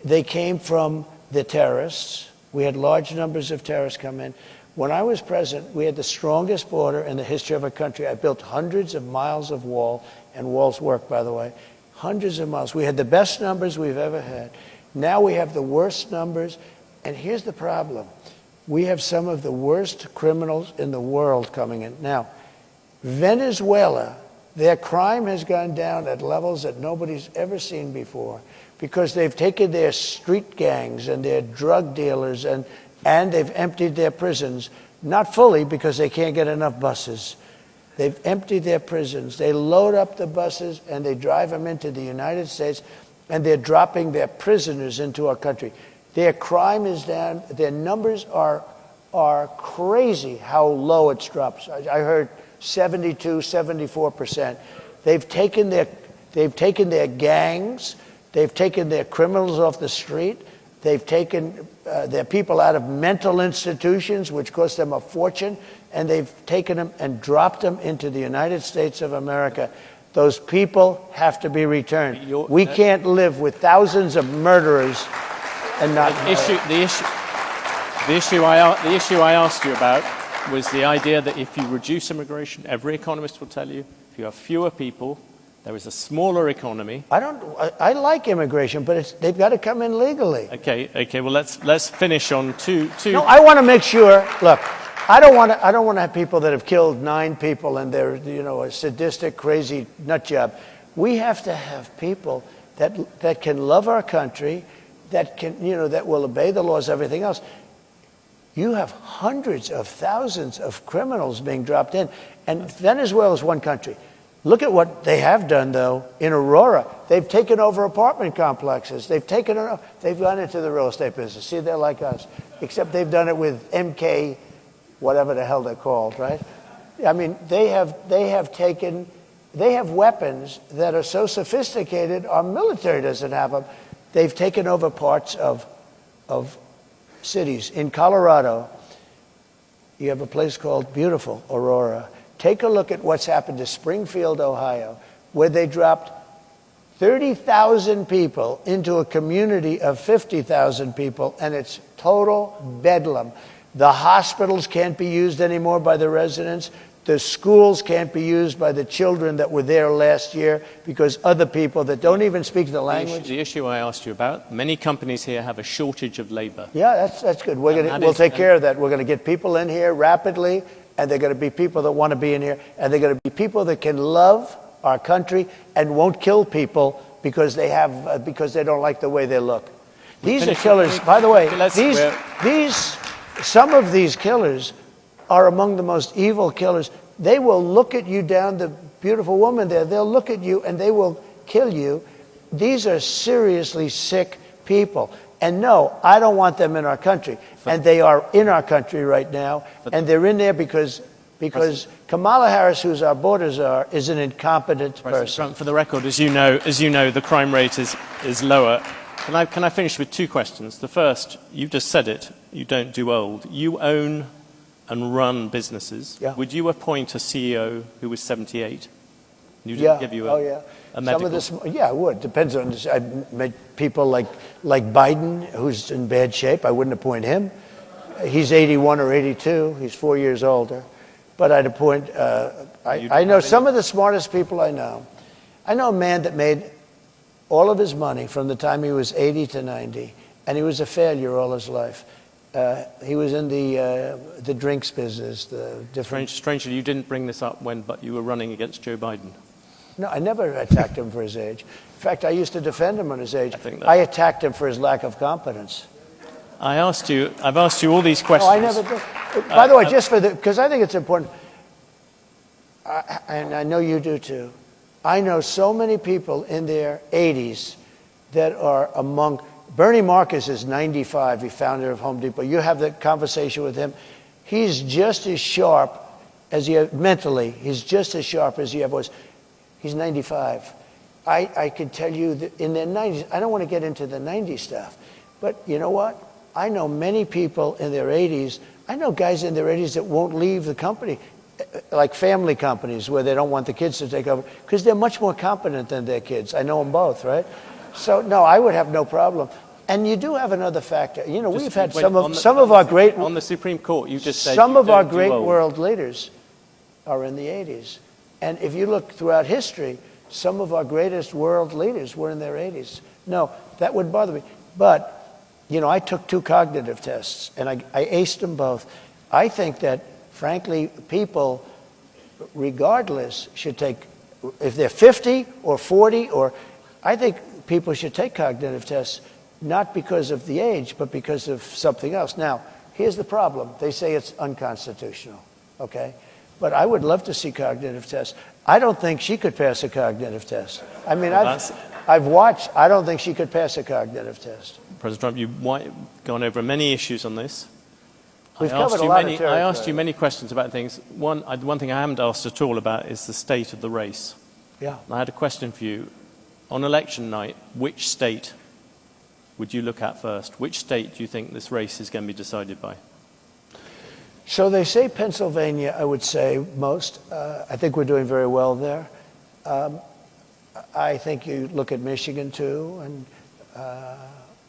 They came from the terrorists. We had large numbers of terrorists come in. When I was president, we had the strongest border in the history of a country. I built hundreds of miles of wall, and walls work, by the way. Hundreds of miles. We had the best numbers we've ever had. Now we have the worst numbers, and here's the problem. We have some of the worst criminals in the world coming in. Now, Venezuela, their crime has gone down at levels that nobody's ever seen before because they've taken their street gangs and their drug dealers and they've emptied their prisons, not fully because they can't get enough buses. They've emptied their prisons. They load up the buses and they drive them into the United States, and they're dropping their prisoners into our country. Their crime is down. Their numbers are crazy how low it's dropped. I heard 72, 74%. They've taken their gangs. They've taken their criminals off the street. They've taken their people out of mental institutions, which cost them a fortune, and they've taken them and dropped them into the United States of America. Those people have to be returned. We can't live with thousands of murderers and not. The issue I asked you about was the idea that if you reduce immigration, every economist will tell you, if you have fewer people, there is a smaller economy. I like immigration, but they've got to come in legally. Okay. Well, let's finish on two. No, I want to make sure. Look, I don't want to have people that have killed 9 people and they're a sadistic, crazy nut job. We have to have people that can love our country, that will obey the laws, everything else. You have hundreds of thousands of criminals being dropped in, and Venezuela is one country. Look at what they have done, though, in Aurora. They've taken over apartment complexes. They've gone into the real estate business. See, they're like us, except they've done it with MK, whatever the hell they're called, right? I mean, they have weapons that are so sophisticated, our military doesn't have them. They've taken over parts of cities. In Colorado, you have a place called beautiful Aurora. Take a look at what's happened to Springfield, Ohio, where they dropped 30,000 people into a community of 50,000 people, and it's total bedlam. The hospitals can't be used anymore by the residents. The schools can't be used by the children that were there last year because other people that don't even speak the language. The issue I asked you about, many companies here have a shortage of labor. Yeah, that's good. We'll take care of that. We're going to get people in here rapidly, and they're going to be people that want to be in here, and they're going to be people that can love our country and won't kill people because they don't like the way they look. These are killers. By the way, some of these killers are among the most evil killers. They will look at you down, the beautiful woman there, they'll look at you and they will kill you. These are seriously sick people. And no, I don't want them in our country. And they are in our country right now. And they're in there because Kamala Harris, who's our border czar, is an incompetent person. Trump, for the record, as you know, the crime rate is lower. Can I finish with two questions? The first, you just said it, you don't do old. You own and run businesses. Yeah. Would you appoint a CEO who was 78? You didn't give you a medical. Some of this, yeah, I would. Depends on this. I've met people like Biden, who's in bad shape. I wouldn't appoint him. He's 81 or 82. He's 4 years older. But I'd appoint, I know some of the smartest people I know. I know a man that made all of his money from the time he was 80 to 90, and he was a failure all his life. He was in the drinks business, the different... Strangely, you didn't bring this up when you were running against Joe Biden. No, I never attacked him for his age. In fact, I used to defend him on his age. I attacked him for his lack of competence. I've asked you all these questions. No, I never did. By the way, just because I think it's important, and I know you do too, I know so many people in their 80s that are among... Bernie Marcus is 95, he founder of Home Depot. You have that conversation with him. He's just as sharp as he... Mentally, he's just as sharp as he ever was. He's 95. I can tell you that in their 90s, I don't want to get into the 90s stuff, but you know what? I know many people in their 80s. I know guys in their 80s that won't leave the company, like family companies where they don't want the kids to take over, because they're much more competent than their kids. I know them both, right? So, no, I would have no problem. And you do have another factor. You know, we've had some of our great... On the Supreme Court, you just said... Some of our great world leaders are in the 80s. And if you look throughout history, some of our greatest world leaders were in their 80s. No, that would bother me. But, you know, I took 2 cognitive tests, and I aced them both. I think that, frankly, people, regardless, should take... If they're 50 or 40, I think people should take cognitive tests, not because of the age, but because of something else. Now, here's the problem. They say it's unconstitutional, okay? But I would love to see cognitive tests. I don't think she could pass a cognitive test. I mean, I've watched. I don't think she could pass a cognitive test. President Trump, you've gone over many issues on this. We've covered a lot of territory. I asked you many questions about things. One thing I haven't asked at all about is the state of the race. Yeah. I had a question for you. On election night, which state would you look at first? Which state do you think this race is going to be decided by? So they say Pennsylvania, I would say most. I think we're doing very well there. I think you look at Michigan too, and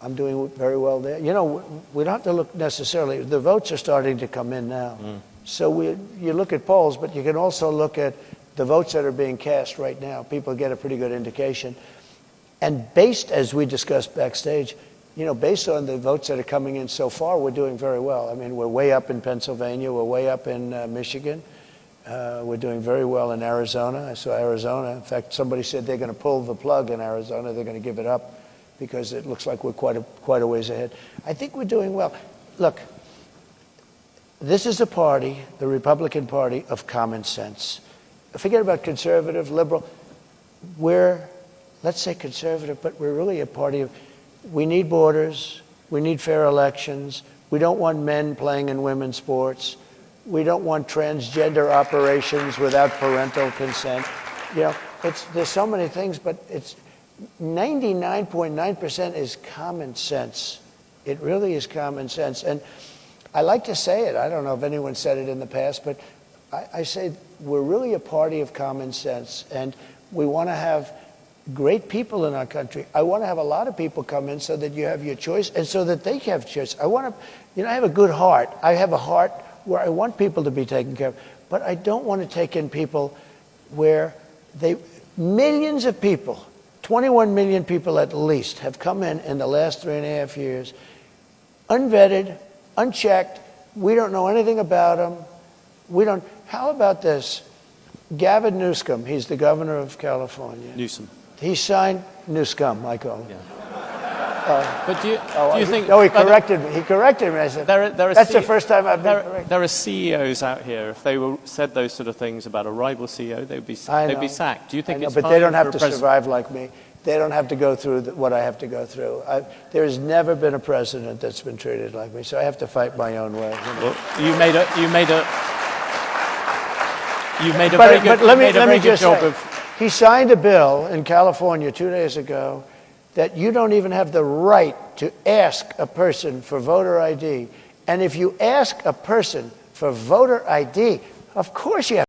I'm doing very well there. You know, we don't have to look necessarily. The votes are starting to come in now. So you look at polls, but you can also look at the votes that are being cast right now. People get a pretty good indication. And based, as we discussed backstage, you know, based on the votes that are coming in so far, we're doing very well. I mean, we're way up in Pennsylvania. We're way up in Michigan. We're doing very well in Arizona. I saw Arizona. In fact, somebody said they're going to pull the plug in Arizona. They're going to give it up because it looks like we're quite a ways ahead. I think we're doing well. Look, this is a party, the Republican Party, of common sense. Forget about conservative, liberal. We're, let's say conservative, but we're really a party of, we need borders, we need fair elections, we don't want men playing in women's sports, we don't want transgender operations without parental consent. You know, there's so many things, but it's 99.9% is common sense. It really is common sense. And I like to say it, I don't know if anyone said it in the past, but I say we're really a party of common sense, and we want to have great people in our country. I want to have a lot of people come in so that you have your choice and so that they have choice. I want to, you know, I have a good heart. I have a heart where I want people to be taken care of, but I don't want to take in people where millions of people, 21 million people at least, have come in the last 3.5 years, unvetted, unchecked. We don't know anything about them. How about this? Gavin Newsom, he's the governor of California. Newsom. He signed Newsom, I call him. Yeah. But do you think... No, he corrected me. He corrected me. I said, that's the first time I've been corrected. There are CEOs out here, if they said those sort of things about a rival CEO, they'd be sacked. Do you think it's but they don't have to survive like me. they don't have to go through what I have to go through. There has never been a president that's been treated like me, so I have to fight my own way. Well, you made a very good job of. He signed a bill in California 2 days ago that you don't even have the right to ask a person for voter ID. And if you ask a person for voter ID, of course you have